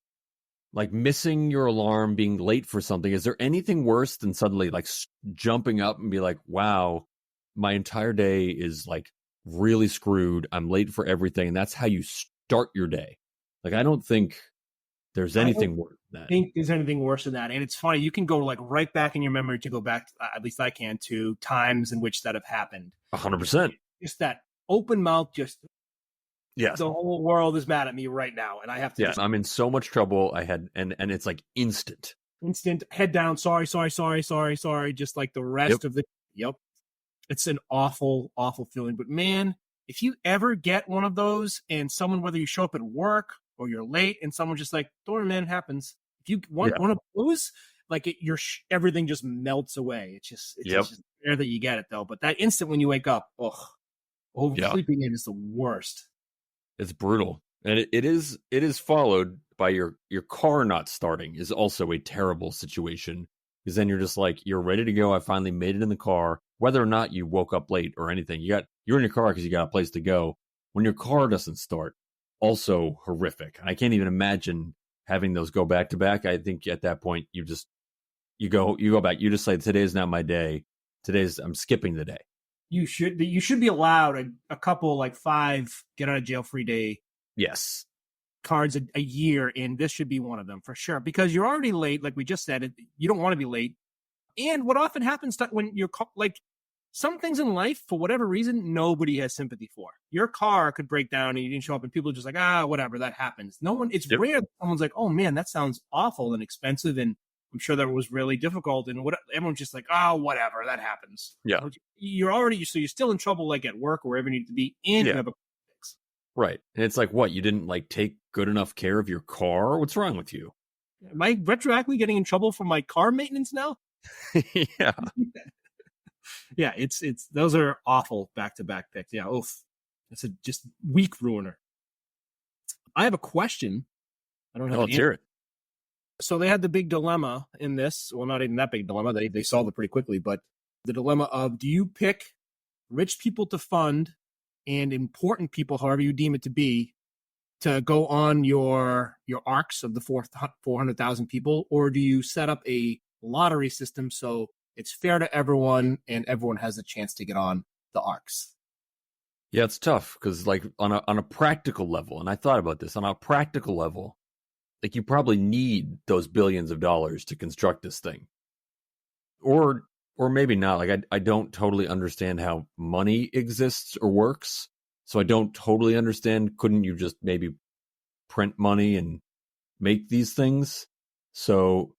like missing your alarm, being late for something. Is there anything worse than suddenly like jumping up and be like, wow, my entire day is like really screwed. I'm late for everything. And that's how you start your day. Like, I don't think there's anything worse than that. I think there's anything worse than that. And it's funny, you can go like right back in your memory to go back, at least I can, to times in which that have happened. 100%. Just that open mouth, just yes. The whole world is mad at me right now. And I have to. Yes, I'm in so much trouble. And it's like instant head down. Sorry. Just like the rest of the. Yep. It's an awful, awful feeling. But man, if you ever get one of those, and someone, whether you show up at work or you're late, and someone's just like, don't worry, man, it happens. If you want one of those, like everything just melts away. It's just rare that you get it though. But that instant when you wake up, sleeping in is the worst. It's brutal. And it is followed by your car not starting is also a terrible situation, because then you're just like, you're ready to go. I finally made it in the car. Whether or not you woke up late or anything, you're in your car because you got a place to go. When your car doesn't start, also horrific. And I can't even imagine having those go back to back. I think at that point you go back. You just say, today's not my day. I'm skipping the day. You should be allowed a couple, like 5 get out of jail free day. Yes. Cards a year, and this should be one of them for sure, because you're already late. Like we just said, you don't want to be late. And what often happens when you're like, some things in life, for whatever reason, nobody has sympathy for. Your car could break down and you didn't show up, and people are just like, whatever, that happens. It's rare that someone's like, oh man, that sounds awful and expensive, and I'm sure that was really difficult, and everyone's just like, whatever, that happens. Yeah. You're still in trouble, like at work or wherever you need to be, and you have a fix. Right. And it's like, what, you didn't like take good enough care of your car? What's wrong with you? Am I retroactively getting in trouble for my car maintenance now? Yeah. Yeah, it's those are awful back-to-back picks. Yeah, oof. It's a just week ruiner. I have a question. I don't have Let's hear it. So they had the big dilemma in this. Well, not even that big dilemma. They solved it pretty quickly, but the dilemma of, do you pick rich people to fund and important people, however you deem it to be, to go on your arcs of the 400,000 people, or do you set up a lottery system so it's fair to everyone and everyone has a chance to get on the arcs? Yeah, it's tough because, like, on a practical level, and I thought about this, on a practical level, like, you probably need those billions of dollars to construct this thing, or maybe not. Like, I don't totally understand how money exists or works, so I don't totally understand. Couldn't you just maybe print money and make these things? So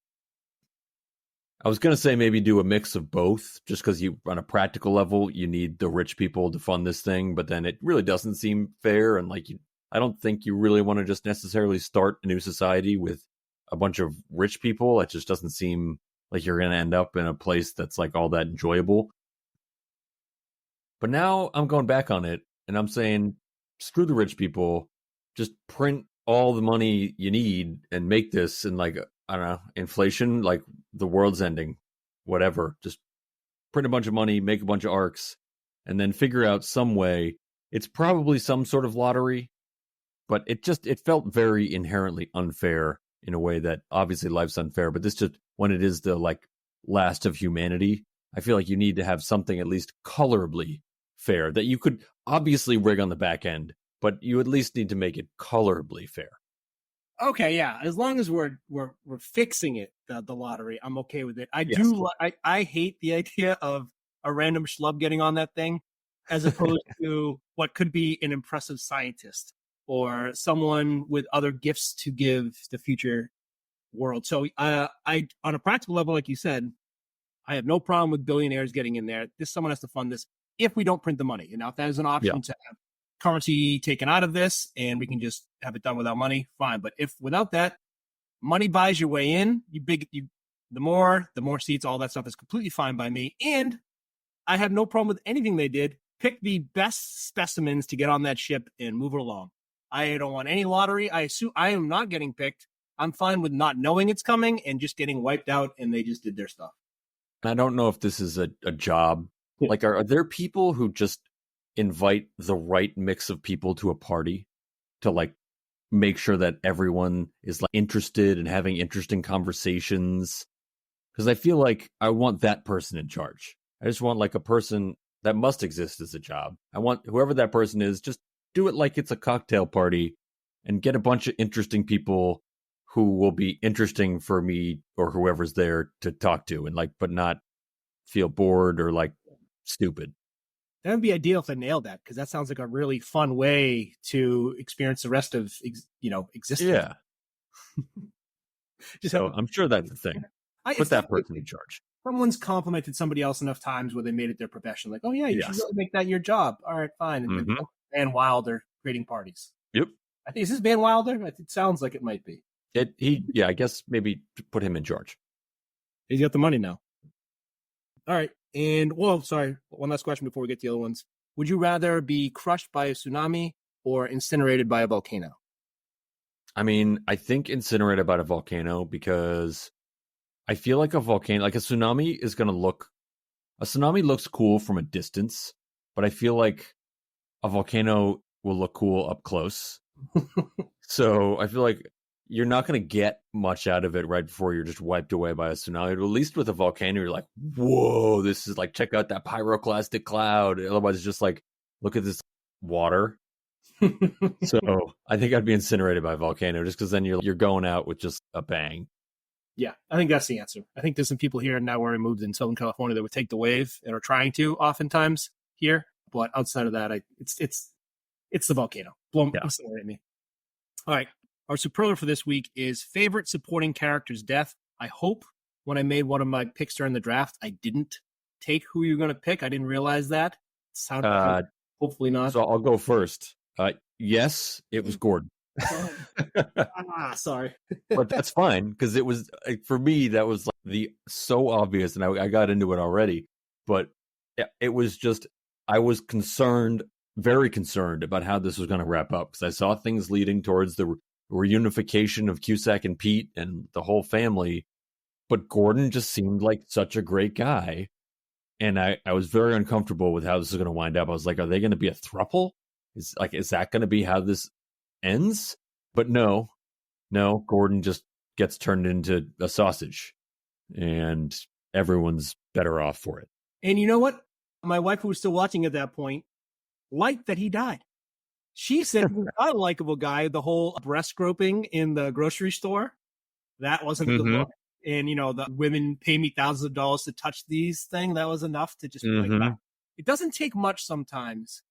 I was going to say maybe do a mix of both, just because you, on a practical level, you need the rich people to fund this thing, but then it really doesn't seem fair. And like, I don't think you really want to just necessarily start a new society with a bunch of rich people. It just doesn't seem like you're going to end up in a place that's like all that enjoyable. But now I'm going back on it and I'm saying, screw the rich people, just print all the money you need and make this, and like, I don't know, inflation, like the world's ending, whatever. Just print a bunch of money, make a bunch of arcs, and then figure out some way. It's probably some sort of lottery, but it felt very inherently unfair in a way that obviously life's unfair. But this just, when it is the like last of humanity, I feel like you need to have something at least colorably fair that you could obviously rig on the back end, but you at least need to make it colorably fair. Okay, yeah. As long as we're fixing it, the lottery, I'm okay with it. I hate the idea of a random schlub getting on that thing, as opposed to what could be an impressive scientist or someone with other gifts to give the future world. So, I on a practical level, like you said, I have no problem with billionaires getting in there. Someone has to fund this if we don't print the money. And now, if that is an option to have currency taken out of this and we can just have it done without money, fine. But if without that, money buys your way in, the more seats, all that stuff is completely fine by me. And I have no problem with anything they did. Pick the best specimens to get on that ship and move it along. I don't want any lottery. I assume I am not getting picked. I'm fine with not knowing it's coming and just getting wiped out, and they just did their stuff. I don't know if this is a job. Yeah. Like, are there people who just invite the right mix of people to a party to like make sure that everyone is like interested and having interesting conversations? Because I feel like I want that person in charge. I just want like a person that must exist as a job. I want whoever that person is, just do it like it's a cocktail party and get a bunch of interesting people who will be interesting for me or whoever's there to talk to, and like, but not feel bored or like stupid. That would be ideal if they nailed that, because that sounds like a really fun way to experience the rest of existence. Yeah. So I'm sure that's the thing. Put that person in charge. Someone's complimented somebody else enough times where they made it their profession. Like, oh yeah, you should really make that your job. All right, fine. And Van Wilder creating parties. Yep. I think, is this Van Wilder? It sounds like it might be. I guess maybe put him in charge. He's got the money now. All right. And, sorry, one last question before we get to the other ones. Would you rather be crushed by a tsunami or incinerated by a volcano? I mean, I think incinerated by a volcano, because I feel like a volcano, like a tsunami looks cool from a distance, but I feel like a volcano will look cool up close. So I feel like you're not going to get much out of it right before you're just wiped away by a tsunami. But at least with a volcano, you're like, whoa, this is like, check out that pyroclastic cloud. Otherwise, it's just like, look at this water. So I think I'd be incinerated by a volcano, just because then you're going out with just a bang. Yeah, I think that's the answer. I think there's some people here now where I moved in Southern California that would take the wave and are trying to oftentimes here. But outside of that, it's the volcano. Incinerate me. All right. Our superlative for this week is favorite supporting character's death. I hope when I made one of my picks during the draft, I didn't take who you're going to pick. I didn't realize that. Hopefully not. So I'll go first. Yes, it was Gordon. Sorry. But that's fine, because it was, for me, that was like so obvious, and I got into it already. But it was just, I was very concerned about how this was going to wrap up, because I saw things leading towards the reunification of Cusack and Peet and the whole family, but Gordon just seemed like such a great guy, and I was very uncomfortable with how this is going to wind up. I was like, are they going to be a throuple? Is that going to be how this ends. But no, Gordon just gets turned into a sausage, and everyone's better off for it. And you know what? My wife, who was still watching at that point, liked that he died. She said he was not a likable guy. The whole breast groping in the grocery store, that wasn't a good look. And, the women pay me thousands of dollars to touch these thing. That was enough to just be like that. It doesn't take much sometimes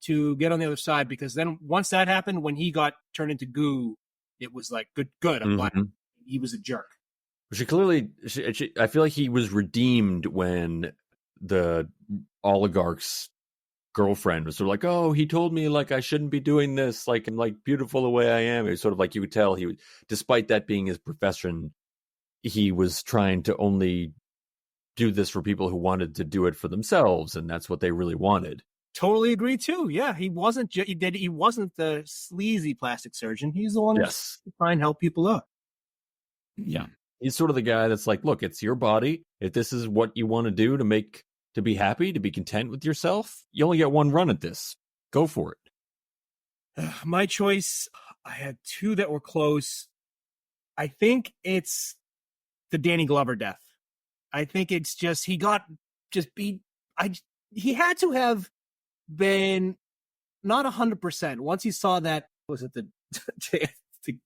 to get on the other side, because then once that happened, when he got turned into goo, it was like, good. I'm glad he was a jerk. She clearly, I feel like he was redeemed when the oligarch's girlfriend was sort of like, oh, he told me like I shouldn't be doing this, like I'm like beautiful the way I am. It was sort of like you could tell despite that being his profession, he was trying to only do this for people who wanted to do it for themselves, and that's what they really wanted. Totally agree too. Yeah, he wasn't the sleazy plastic surgeon. He's the one who's trying to help people out. Yeah, he's sort of the guy that's like, look, it's your body. If this is what you want to do to be happy, to be content with yourself, you only get one run at this. Go for it. My choice, I had two that were close. I think it's the Danny Glover death. I think it's just, he had to have been not 100%. Once he saw that, was it the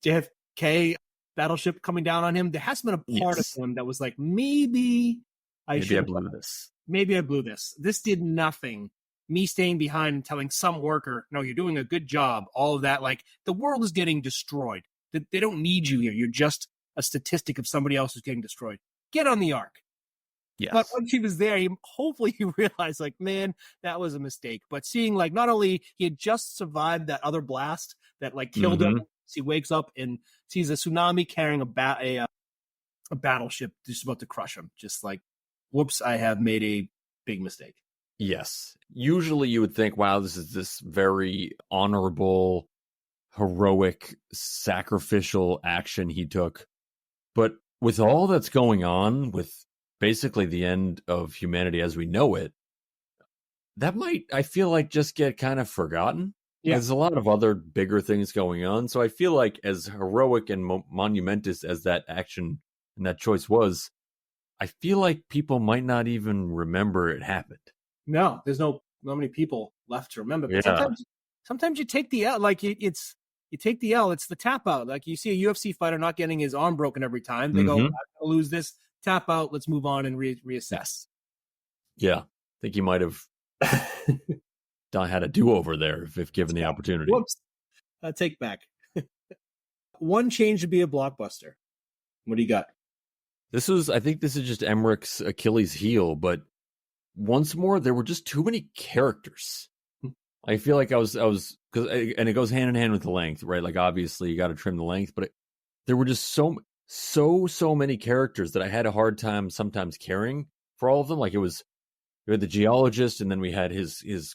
JFK battleship coming down on him, there has been a part of him that was like, maybe I blew this. Maybe I blew this. This did nothing. Me staying behind and telling some worker, no, you're doing a good job. All of that, like the world is getting destroyed. They don't need you here. You're just a statistic of somebody else who's getting destroyed. Get on the ark. Yes. But once he was there, hopefully he realized, like, man, that was a mistake. But seeing, like, not only he had just survived that other blast that, like, killed him, he wakes up and sees a tsunami carrying a battleship just about to crush him. Just like, whoops, I have made a big mistake. Yes. Usually you would think, wow, this is this very honorable, heroic, sacrificial action he took. But with all that's going on, with basically the end of humanity as we know it, that might, I feel like, just get kind of forgotten. Yeah. There's a lot of other bigger things going on. So I feel like as heroic and monumentous as that action and that choice was, I feel like people might not even remember it happened. No, there's not many people left to remember. But sometimes you take the L, like you take the L. It's the tap out. Like you see a UFC fighter not getting his arm broken every time. They go, I'm gonna lose this. Tap out. Let's move on and reassess. Yeah, I think you might have had a do-over there if given the opportunity. Whoops. Take back. One change to be a blockbuster. What do you got? I think this is just Emmerich's Achilles heel, but once more, there were just too many characters. I feel like I was, and it goes hand in hand with the length, right? Like, obviously you got to trim the length, but there were just so many characters that I had a hard time sometimes caring for all of them. Like, we had the geologist, and then we had his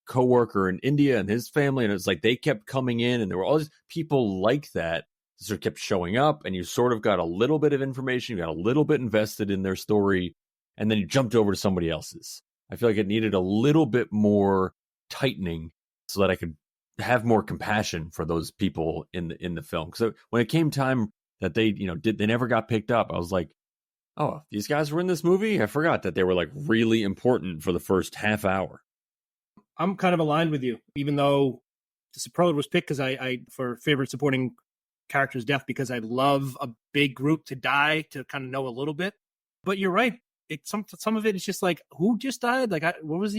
coworker in India and his family, and it's like they kept coming in, and there were all these people like that sort of kept showing up, and you sort of got a little bit of information, you got a little bit invested in their story, and then you jumped over to somebody else's. I feel like it needed a little bit more tightening so that I could have more compassion for those people in the film. So when it came time that they never got picked up, I was like, oh, these guys were in this movie? I forgot that they were like really important for the first half hour. I'm kind of aligned with you, even though the superlative was picked because I for favorite supporting character's death, because I love a big group to die to kind of know a little bit. But you're right. Some of it is just like, who just died? Like, what was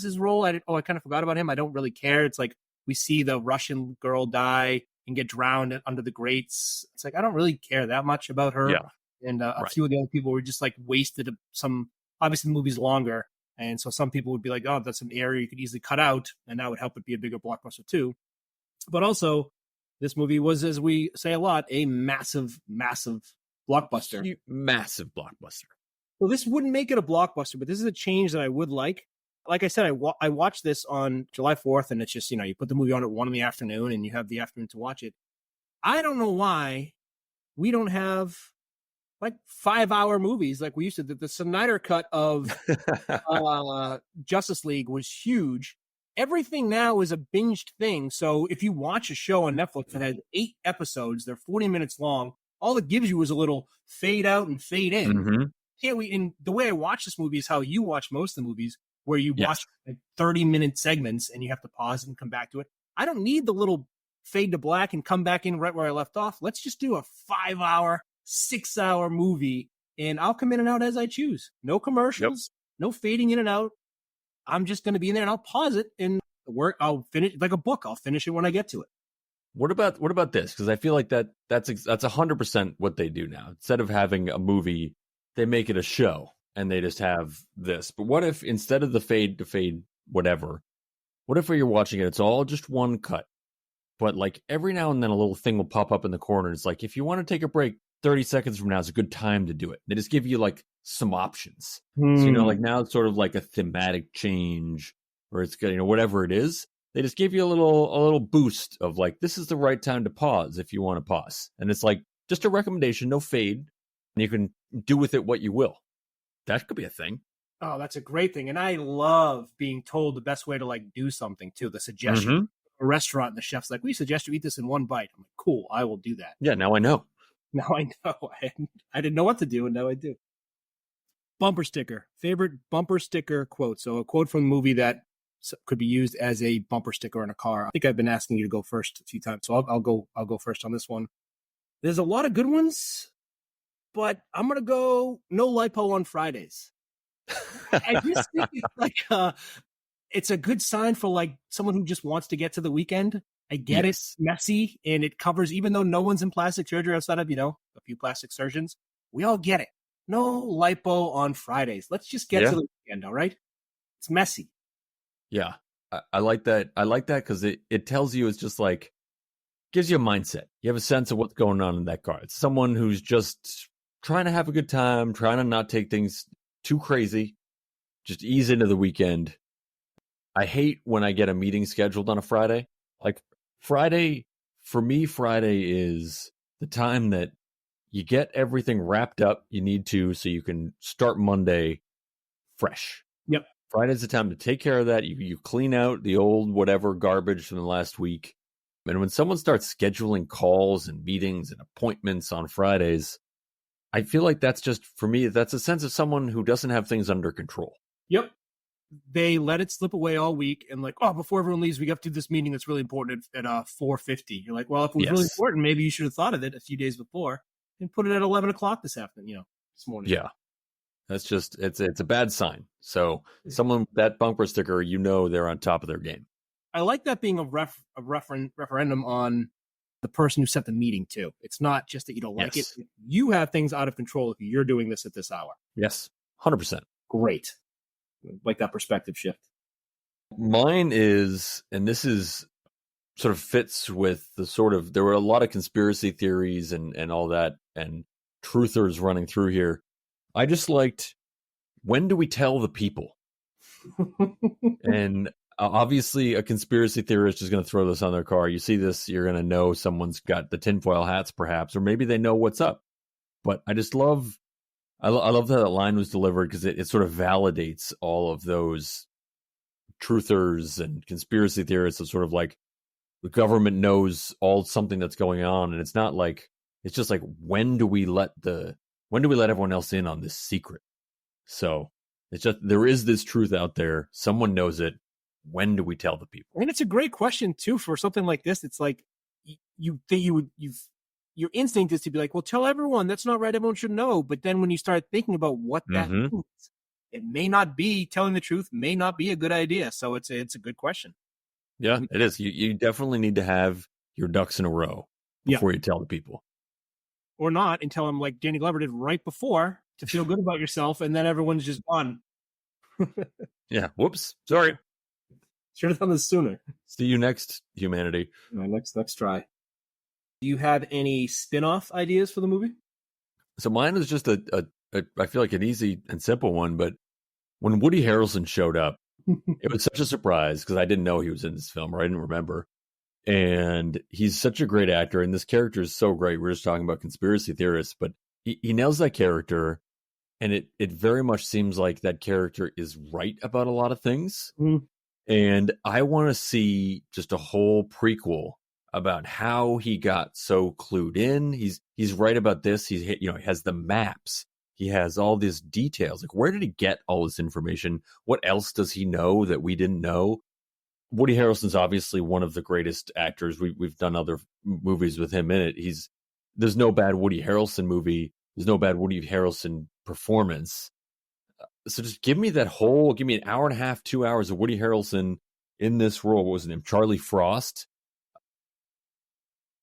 his role? I kind of forgot about him. I don't really care. It's like we see the Russian girl die and get drowned under the grates. It's like, I don't really care that much about her. Yeah. And a few of the other people were just like wasted obviously the movie's longer. And so some people would be like, oh, that's an area you could easily cut out. And that would help it be a bigger blockbuster too. But also this movie was, as we say a lot, a massive, massive blockbuster. Massive blockbuster. Well, this wouldn't make it a blockbuster, but this is a change that I would like. Like I said, I watched this on July 4th, and it's just, you put the movie on at 1 PM, and you have the afternoon to watch it. I don't know why we don't have like 5-hour movies like we used to. The Snyder cut of Justice League was huge, everything now is a binged thing. So if you watch a show on Netflix that has 8 episodes, they're 40 minutes long, all it gives you is a little fade out and fade in. Mm-hmm. And the way I watch this movie is how you watch most of the movies, where you Yes. watch like 30-minute segments and you have to pause and come back to it. I don't need the little fade to black and come back in right where I left off. Let's just do a 5-hour, 6-hour movie, and I'll come in and out as I choose. No commercials, no fading in and out. I'm just going to be in there and I'll pause it and work. I'll finish like a book. I'll finish it when I get to it. What about this? Because I feel like that's 100% what they do now. Instead of having a movie, they make it a show and they just have this. But what if instead of the fade to fade whatever, what if when you're watching it, it's all just one cut? But like every now and then a little thing will pop up in the corner. It's like, if you want to take a break, 30 seconds from now is a good time to do it. They just give you like some options. So, like now it's sort of like a thematic change, or it's, whatever it is. They just give you a little boost of like, this is the right time to pause if you want to pause. And it's like just a recommendation, no fade. And you can do with it what you will. That could be a thing. Oh, that's a great thing. And I love being told the best way to like do something too. The suggestion. Mm-hmm. A restaurant and the chef's like, we suggest you eat this in one bite. I'm like, cool, I will do that. Yeah, now I know. Now I know. I didn't know what to do, and now I do. Bumper sticker. Favorite bumper sticker quote. So a quote from the movie that could be used as a bumper sticker in a car. I think I've been asking you to go first a few times, so I'll go first on this one. There's a lot of good ones, but I'm gonna go no lipo on Fridays. I just think it's like it's a good sign for like someone who just wants to get to the weekend. I get It's messy, and it covers, even though no one's in plastic surgery outside of, a few plastic surgeons, we all get it. No lipo on Fridays. Let's just get to the weekend, all right? It's messy. Yeah, I like that. I like that because it tells you, it's just like, gives you a mindset. You have a sense of what's going on in that car. It's someone who's just trying to have a good time, trying to not take things too crazy, just ease into the weekend. I hate when I get a meeting scheduled on a Friday. Like Friday, for me, Friday is the time that you get everything wrapped up you need to so you can start Monday fresh. Yep. Friday's the time to take care of that. You clean out the old whatever garbage from the last week. And when someone starts scheduling calls and meetings and appointments on Fridays, I feel like that's just, for me, that's a sense of someone who doesn't have things under control. Yep. They let it slip away all week and like, oh, before everyone leaves, we got to do this meeting that's really important at 4:50. You're like, well, if it was really important, maybe you should have thought of it a few days before and put it at 11 o'clock this afternoon, this morning. Yeah. That's just, it's a bad sign. So someone, that bumper sticker, they're on top of their game. I like that being a referendum on the person who set the meeting too. It's not just that you don't like it. You have things out of control if you're doing this at this hour. Yes. 100%. Great. Like that perspective shift. Mine is, and this is sort of fits with the sort of, there were a lot of conspiracy theories and all that and truthers running through here. I just liked, when do we tell the people? And obviously a conspiracy theorist is going to throw this on their car. You see this, you're going to know someone's got the tinfoil hats perhaps, or maybe they know what's up. But I just love, I love how that line was delivered because it sort of validates all of those truthers and conspiracy theorists. It's sort of like the government knows something that's going on, and it's not like, it's just like, when do we let everyone else in on this secret? So it's just, there is this truth out there. Someone knows it. When do we tell the people? And it's a great question too for something like this. It's like your instinct is to be like, well, tell everyone. That's not right. Everyone should know. But then when you start thinking about what that means, it may not be, telling the truth may not be a good idea. So it's a good question. Yeah, it is. You definitely need to have your ducks in a row before you tell the people. Or not, and tell them like Danny Glover did right before to feel good about yourself. And then everyone's just gone. Yeah. Whoops. Sorry. Should have done this sooner. See you next, humanity. Next try. Do you have any spin-off ideas for the movie? So mine is just I feel like an easy and simple one, but when Woody Harrelson showed up, it was such a surprise because I didn't know he was in this film, or I didn't remember. And he's such a great actor, and this character is so great. We're just talking about conspiracy theorists, but he nails that character, and it very much seems like that character is right about a lot of things. And I want to see just a whole prequel about how he got so clued in. He's right about this. He has the maps. He has all these details. Like, where did he get all this information? What else does he know that we didn't know? Woody Harrelson's obviously one of the greatest actors. We've done other movies with him in it. There's no bad Woody Harrelson movie. There's no bad Woody Harrelson performance. So just give me an hour and a half, 2 hours of Woody Harrelson in this role. What was his name? Charlie Frost.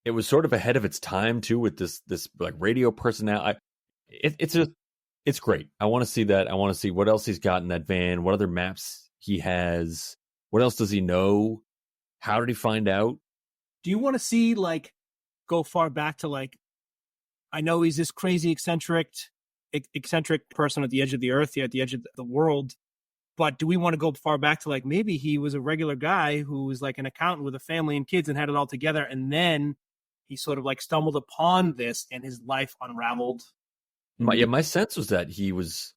It was sort of ahead of its time too, with this like radio personality. It's great. I want to see that. I want to see what else he's got in that van. What other maps he has. What else does he know? How did he find out? Do you want to see, like, go far back to, like, I know he's this crazy eccentric person at the edge of the earth, at the edge of the world, but do we want to go far back to, like, maybe he was a regular guy who was like an accountant with a family and kids and had it all together, and then he sort of like stumbled upon this and his life unraveled? My sense was that he was,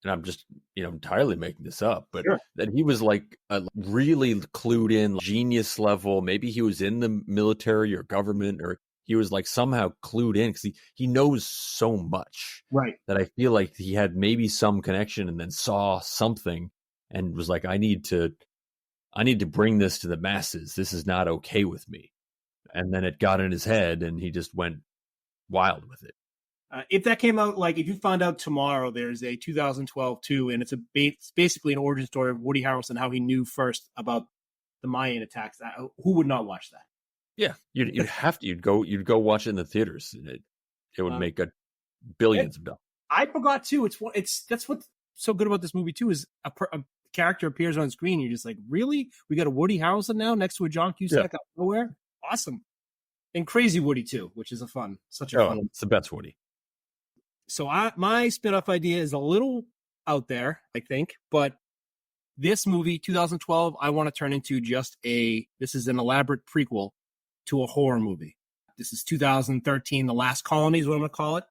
and I'm just, entirely making this up, but sure, that he was like a really clued in, genius level. Maybe he was in the military or government, or he was like somehow clued in because he knows so much, right? That I feel like he had maybe some connection and then saw something and was like, I need to bring this to the masses. This is not okay with me. And then it got in his head and he just went wild with it. If that came out, like, if you found out tomorrow there's a 2012 too, and it's basically an origin story of Woody Harrelson, how he knew first about the Mayan attacks, who would not watch that? Yeah, you'd have to. You'd go watch it in the theaters. It would make billions of dollars. I forgot too. That's what's so good about this movie too, is a character appears on screen. You're just like, really? We got a Woody Harrelson now next to a John Cusack out of nowhere? Awesome. And Crazy Woody too, which is such a fun one. It's the best Woody. So my spin-off idea is a little out there, I think, but this movie, 2012, I want to turn into this is an elaborate prequel to a horror movie. This is 2013, The Last Colony is what I'm going to call it.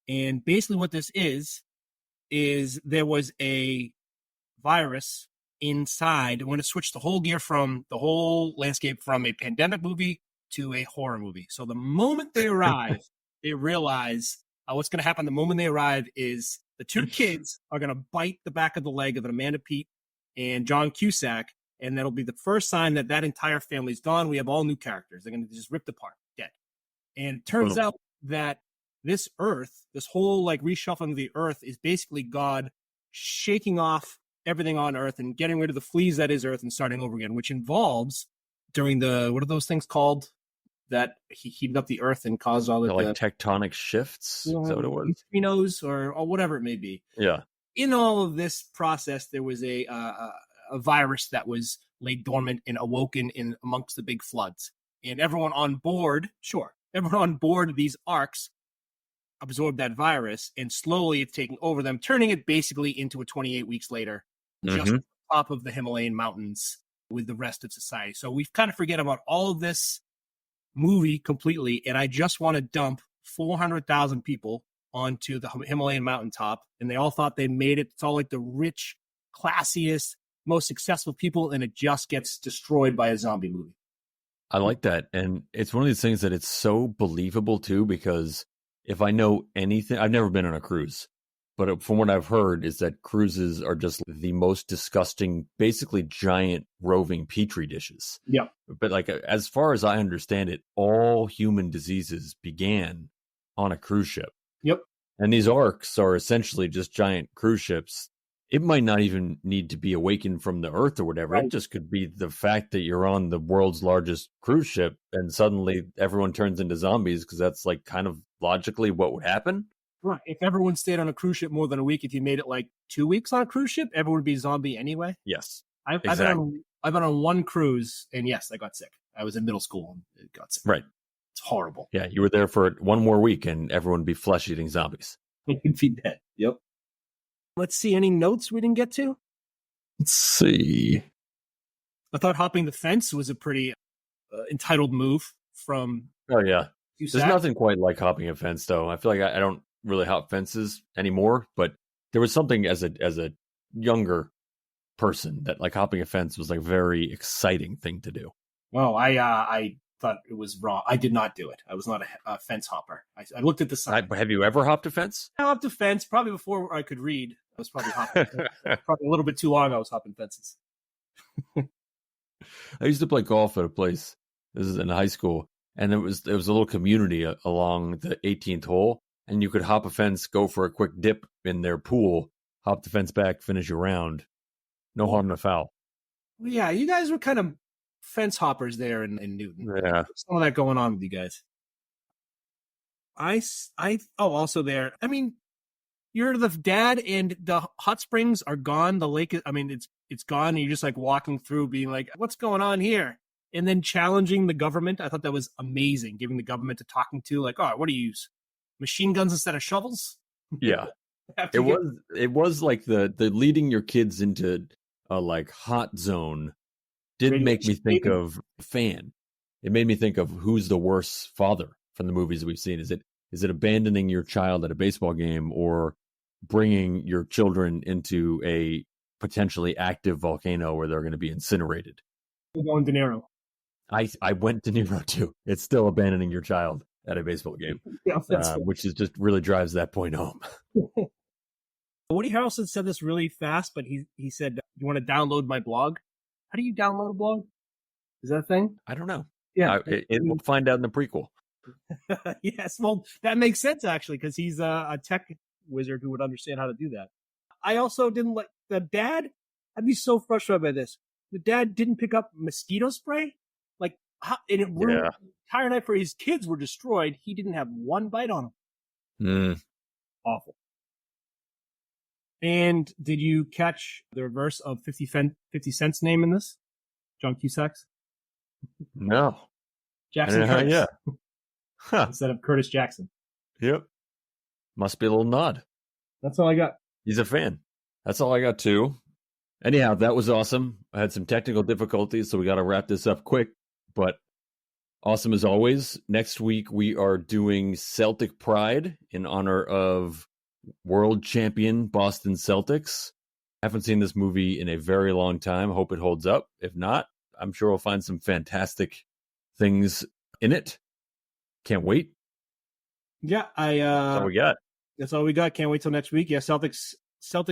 And basically what this is there was a virus inside. I'm going to switch the whole landscape from a pandemic movie to a horror movie. So the moment they arrive, they realize what's going to happen the moment they arrive is the two kids are going to bite the back of the leg of an Amanda Peet and John Cusack, and that'll be the first sign that entire family's gone. We have all new characters. They're going to just ripped apart, dead. And it turns out that this earth, this whole like reshuffling of the earth, is basically God shaking off everything on earth and getting rid of the fleas that is earth and starting over again, which involves during what are those things called? That he heated up the earth and caused all the tectonic shifts. Is that what it was? Neutrinos or whatever it may be. Yeah. In all of this process, there was a virus that was laid dormant and awoken in amongst the big floods. And everyone on board these arcs absorbed that virus, and slowly it's taking over them, turning it basically into a 28 weeks later, just on top of the Himalayan mountains with the rest of society. So we kind of forget about all of this movie completely, and I just want to dump 400,000 people onto the Himalayan mountaintop, and they all thought they made it. It's all like the rich, classiest, most successful people, and it just gets destroyed by a zombie movie. I like that, and it's one of these things that it's so believable too, because if I know anything, I've never been on a cruise, but from what I've heard is that cruises are just the most disgusting, basically giant roving petri dishes. Yeah. But like, as far as I understand it, all human diseases began on a cruise ship. Yep. And these arcs are essentially just giant cruise ships. It might not even need to be awakened from the earth or whatever. Right. It just could be the fact that you're on the world's largest cruise ship and suddenly everyone turns into zombies, because that's like kind of logically what would happen. Right. If everyone stayed on a cruise ship more than a week, if you made it like 2 weeks on a cruise ship, everyone would be zombie anyway. Yes. I've been on one cruise, and yes, I got sick. I was in middle school and got sick. Right. It's horrible. Yeah, you were there for one more week, and everyone would be flesh-eating zombies. You'd be dead. Yep. Let's see, any notes we didn't get to? Let's see. I thought hopping the fence was a pretty entitled move from... Oh, yeah. Cusack. There's nothing quite like hopping a fence, though. I feel like I don't really hop fences anymore, but there was something as a younger person that like hopping a fence was like a very exciting thing to do. Well, I thought it was wrong. I did not do it. I was not a fence hopper. I looked at the sign. Have you ever hopped a fence? I hopped a fence probably before I could read. I was probably hopping. Probably a little bit too long. I was hopping fences. I used to play golf at a place. This is in high school, and there was a little community along the 18th hole, and you could hop a fence, go for a quick dip in their pool, hop the fence back, finish your round. No harm, no foul. Well, yeah, you guys were kind of fence hoppers there in Newton. Yeah, some of that going on with you guys. Also there. I mean, you're the dad, and the hot springs are gone. The lake is, I mean, it's gone, and you're just like walking through, being like, "What's going on here?" And then challenging the government. I thought that was amazing, giving the government to talking to, like, "Oh, what do you use? Machine guns instead of shovels?" Yeah. It was like the leading your kids into a like hot zone did make me think of Fan. It made me think of who's the worst father from the movies we've seen. Is it abandoning your child at a baseball game or bringing your children into a potentially active volcano where they're going to be incinerated? We're going De Niro. I went De Niro too. It's still abandoning your child at a baseball game, which is just really drives that point home. Woody Harrelson said this really fast, but he said, "You want to download my blog?" How do you download a blog? Is that a thing? I don't know. Yeah, we'll find out in the prequel. Yes, well, that makes sense actually, because he's a tech wizard who would understand how to do that. I also didn't like the dad. I'd be so frustrated by this. The dad didn't pick up mosquito spray, like, and it ruined the entire night for his kids were destroyed. He didn't have one bite on him. Awful. And did you catch the reverse of 50 Cent's name in this? John Cusack's? No. Jackson Curtis. Yeah. Huh. Instead of Curtis Jackson. Yep. Must be a little nod. That's all I got. He's a fan. That's all I got too. Anyhow, that was awesome. I had some technical difficulties, so we got to wrap this up quick, but awesome as always. Next week, we are doing Celtic Pride in honor of world champion Boston Celtics. I haven't seen this movie in a very long time. Hope it holds up. If not, I'm sure we'll find some fantastic things in it. Can't wait. Yeah, that's all we got. That's all we got. Can't wait till next week. Yeah, Celtics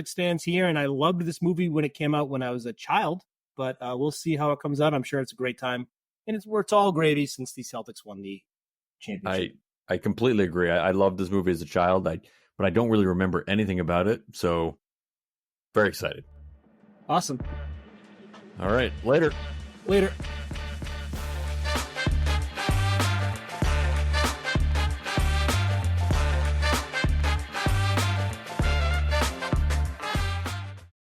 stands here, and I loved this movie when it came out when I was a child, but we'll see how it comes out. I'm sure it's a great time, and it's all gravy since the Celtics won the championship. I completely agree. I loved this movie as a child, but I don't really remember anything about it, so very excited. Awesome. All right, later. Later.